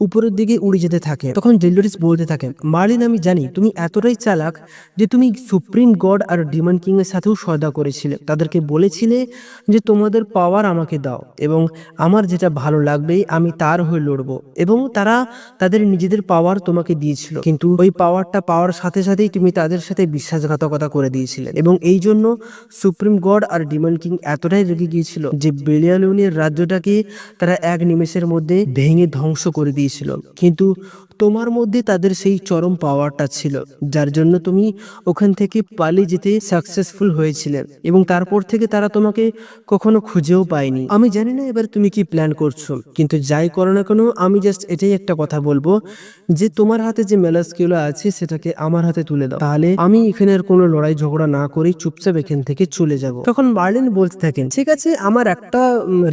Speaker 1: উপরের দিকে উড়ে যেতে থাকে। তখন জেলডোরিস বলতে থাকেন মার্লিন আমি জানি তুমি এতটাই চালাক যে তুমি সুপ্রিম গড আর ডিমন কিং এর সাথেও সওদা করেছিলে, তাদেরকে বলেছিলে যে তোমাদের পাওয়ার আমাকে দাও এবং আমার যেটা ভালো লাগবে আমি তার হয়ে লড়বো, এবং তারা তাদের নিজেদের পাওয়ার তোমাকে দিয়েছিল কিন্তু ওই পাওয়ারটা পাওয়ার সাথে সাথেই তুমি তাদের সাথে বিশ্বাসঘাতকতা করে দিয়েছিলে এবং এই জন্য সুপ্রিম গড আর ডিমন কিং এতটাই রেগে গিয়েছিল যে বেলিয়ালুনের রাজ্যটাকে তারা এক নিমেষের মধ্যে ভেঙে ধ্বংস করে দিয়েছিল। কিন্তু তোমার মধ্যে তাদের সেই চরম পাওয়ারটা ছিল যার জন্য তুমি ওখান থেকে পালিয়ে যেতে সাকসেসফুল হয়েছিলে এবং তারপর থেকে তারা তোমাকে কখনো খুঁজেও পায়নি। আমি জানি না এবার তুমি কি প্ল্যান করছো, কিন্তু যাই করো না কেন আমি জাস্ট এটাই একটা কথা বলবো যে তোমার হাতে যে মেলাস্কিউলা আছে সেটাকে আমার হাতে তুলে দাও, তাহলে আমি এখানে আর কোনো লড়াই ঝগড়া না করে চুপচাপ এখান থেকে চলে যাব। তখন মার্লিন বলতে থাকেন ঠিক আছে আমার একটা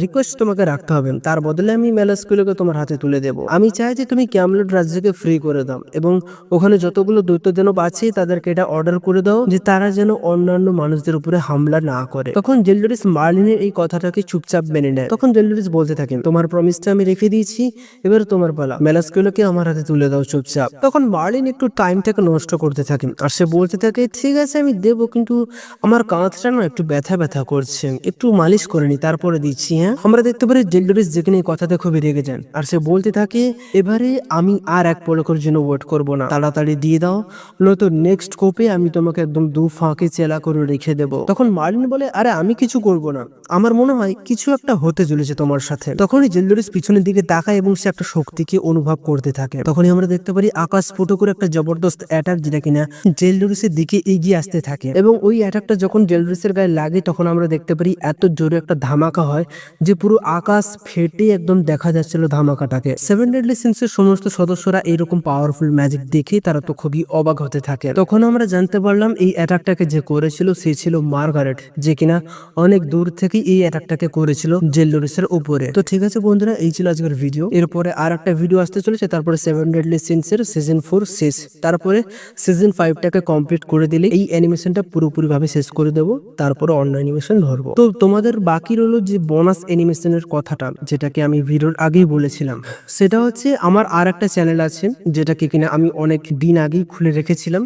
Speaker 1: রিকোয়েস্ট তোমাকে রাখতে হবে, তার বদলে আমি মেলাস্কিউলাকে তোমার হাতে তুলে দেবো। আমি চাই যে তুমি ক্যামলেট রাজ্যে রাজ্যকে ফ্রি করে দাও এবং ওখানে যতগুলো দৈত্য যেন আছে তাদেরকে এটা অর্ডার করে দাও যে তারা যেন অন্যান্য মানুষদের উপরে হামলা না করে। তখন জেলডরিস মার্লিনের এই কথাটাকে চুপচাপ মেনে নেয়। তখন জেলডরিস বলতে থাকেন, তোমার প্রমিসটা আমি রেখে দিয়েছি, এবার তোমার পালা, মেলাস্কুলোকে আমার হাতে তুলে দাও চুপচাপ। তখন মার্লিন একটু টাইমটাকে নষ্ট করতে থাকেন আর সে বলতে থাকে, ঠিক আছে আমি দেবো, কিন্তু আমার কাঁধটা না একটু ব্যথা ব্যথা করছে, একটু মালিশ করে নি তারপরে দিচ্ছি। হ্যাঁ, আমরা দেখতে পারি জেলডরিস যেখানে এই কথাতে খুবই রেগে যান আর সে বলতে থাকে, এবারে আমি আর এক পলকের জন্য ওয়েট করব না, তাড়াতাড়ি দিয়ে দাও, নয়তো নেক্সট কোপে আমি তোমাকে একদম দু ফাঁকে চেলা করে রেখে দেবো। তখন মার্লিন বলে, আরে আমি কিছু করব না, আমার মনে হয় কিছু একটা হতে চলেছে তোমার সাথে। তখনই জেলডরিস পিছনের দিকে তাকায় এবং সে একটা শক্তিকে অনুভব করতে থাকে। তখনই আমরা দেখতে পারি আকাশ ফুটো করে একটা জবরদস্ত অ্যাটাক, যেটা কিনা জেলডরিসের দিকে এগিয়ে আসতে থাকে এবং ওই অ্যাটাকটা যখন জেলডরিসের গায়ে লাগে তখন আমরা দেখতে পারি এত জোরে একটা ধামাকা হয় যে পুরো আকাশ ফেটে একদম দেখা যাচ্ছিল ধামাকাটাকে। সেভেন ডেডলি সিন্সের সমস্ত সদস্যরা এইরকম পাওয়ারফুল ম্যাজিক দেখে তারা তো খুবই অবাক হতে থাকে। তখন আমরা জানতে পারলাম এই অ্যাটাকটাকে যে করেছিল সে ছিল মার্গারেট, যে কিনা অনেক দূর থেকে এই অ্যাটাকটাকে করেছিল জেলডরিসের উপরে। তো ঠিক আছে বন্ধুরা, এই ছিল আজকের ভিডিও। এরপরে আর একটা ভিডিও আসতে চলেছে, তারপরে সেভেন ডেডলি সিন্সের সিজন 4 শেষ, তারপরে সিজন 5টাকে কমপ্লিট করে দিলে এই অ্যানিমেশনটা পুরোপুরি ভাবে শেষ করে দেবো, তারপরে অন্য অ্যানিমেশন ধরবো। তো তোমাদের বাকি রইলো যে বোনাস অ্যানিমেশনের কথাটা, যেটাকে আমি ভিডিওর আগেই বলেছিলাম, সেটা হচ্ছে আমার আর একটা চ্যানেল আছে যেটাকে কিনা আমি অনেক দিন আগেই খুলে রেখেছিলাম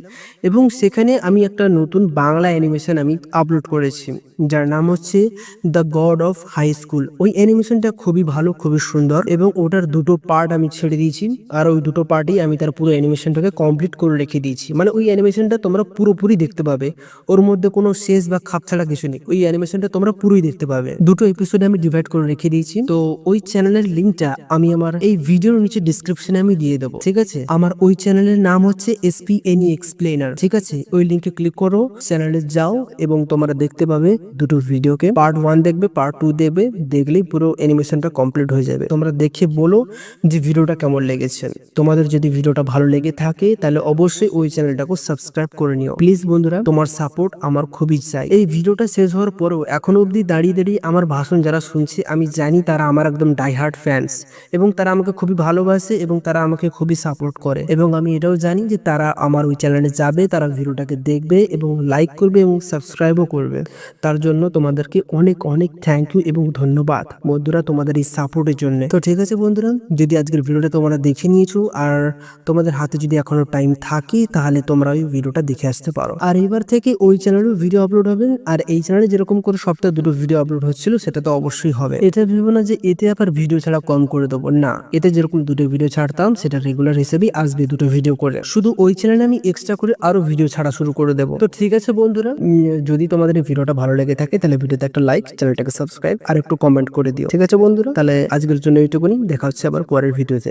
Speaker 1: এবং সেখানে আমি একটা নতুন বাংলা অ্যানিমেশন আমি আপলোড করেছি যার নাম হচ্ছে the god of high school. ওই অ্যানিমেশনটা খুবই ভালো, খুবই সুন্দর এবং ওটার দুটো পার্ট আমি ছেড়ে দিয়েছি আর ওই দুটো পার্টই আমি তার পুরো অ্যানিমেশনটাকে কমপ্লিট করে রেখে দিয়েছি। মানে ওই অ্যানিমেশনটা তোমরা পুরোপুরি দেখতে পাবে, ওর মধ্যে কোনো শেষ বা খাপ ছাড়া কিছু নেই, ওই অ্যানিমেশনটা তোমরা পুরোই দেখতে পাবে। দুটো এপিসোডে আমি ডিভাইড করে রেখে দিয়েছি। তো ওই চ্যানেলের লিঙ্কটা আমি আমার এই ভিডিওর নিচে ডিসক্রিপশনে আমি দিয়ে দেবো, ঠিক আছে? আমার ওই চ্যানেলের নাম হচ্ছে SPNE এক্সপ্লেনার, ঠিক আছে? ওই লিঙ্কে ক্লিক করো, চ্যানেলে যাও এবং তোমরা দেখতে পাবে দুটো ভিডিওকে, পার্ট 1 দেখবে, পার্ট 2 দেখবে, দেখলেই পুরো অ্যানিমেশনটা কমপ্লিট হয়ে যাবে। তোমরা দেখে বলো যে ভিডিওটা কেমন লেগেছে। তোমাদের যদি ভিডিওটা ভালো লেগে থাকে তাহলে অবশ্যই ওই চ্যানেলটাকে সাবস্ক্রাইব করে নিও প্লিজ বন্ধুরা, তোমার সাপোর্ট আমার খুবই চাই। এই ভিডিওটা শেষ হওয়ার পরেও এখনো অবধি দাঁড়িয়ে দাঁড়িয়ে আমার ভাষণ যারা শুনছে আমি জানি তারা আমার একদম ডাইহার্ট ফ্যান্স এবং তারা আমাকে খুবই ভালোবাসে এবং তারা আমাকে খুবই সাপোর্ট করে এবং আমি এটাও জানি যে তারা আমার ওই চ্যানেলে যাবে, তারা ভিডিওটাকে দেখবে এবং লাইক করবে এবং সাবস্ক্রাইবও করবে। তার জন্য তোমাদেরকে অনেক অনেক থ্যাংক ইউ এবং ধন্যবাদ বন্ধুরা তোমাদের এই সাপোর্টের জন্য। তো ঠিক আছে বন্ধুরা, যদি আজকের ভিডিওটা তোমরা দেখে নিয়েছো আর তোমাদের হাতে যদি এখনো টাইম থাকে তাহলে তোমরা ওই ভিডিওটা দেখে আসতে পারো। আর এবার থেকে ওই চ্যানেলেও ভিডিও আপলোড হবে আর এই চ্যানেলে যেরকম করে সপ্তাহে দুটো ভিডিও আপলোড হচ্ছিল সেটা তো অবশ্যই হবে। এটা ভেবো না যে এতে আবার ভিডিও ছাড়া কম করে দেবো, না, এতে যেরকম দুটো ভিডিও ছাড়তাম সেটা রেগুলার হিসেবেই আসবে দুটো ভিডিও করে, শুধু ওই চ্যানেলে আমি এক্সট্রা করে আরো ভিডিও ছাড়া শুরু করে দেবো। তো ঠিক আছে বন্ধুরা, যদি তোমাদের এই ভিডিওটা ভালো লেগে থাকে তাহলে ভিডিওতে একটা লাইক, চ্যানেলটাকে সাবস্ক্রাইব আর একটু কমেন্ট করে দিও, ঠিক আছে বন্ধুরা? তাহলে আজকের জন্য এইটুকুনি, দেখা হচ্ছে আবার পরের ভিডিওতে।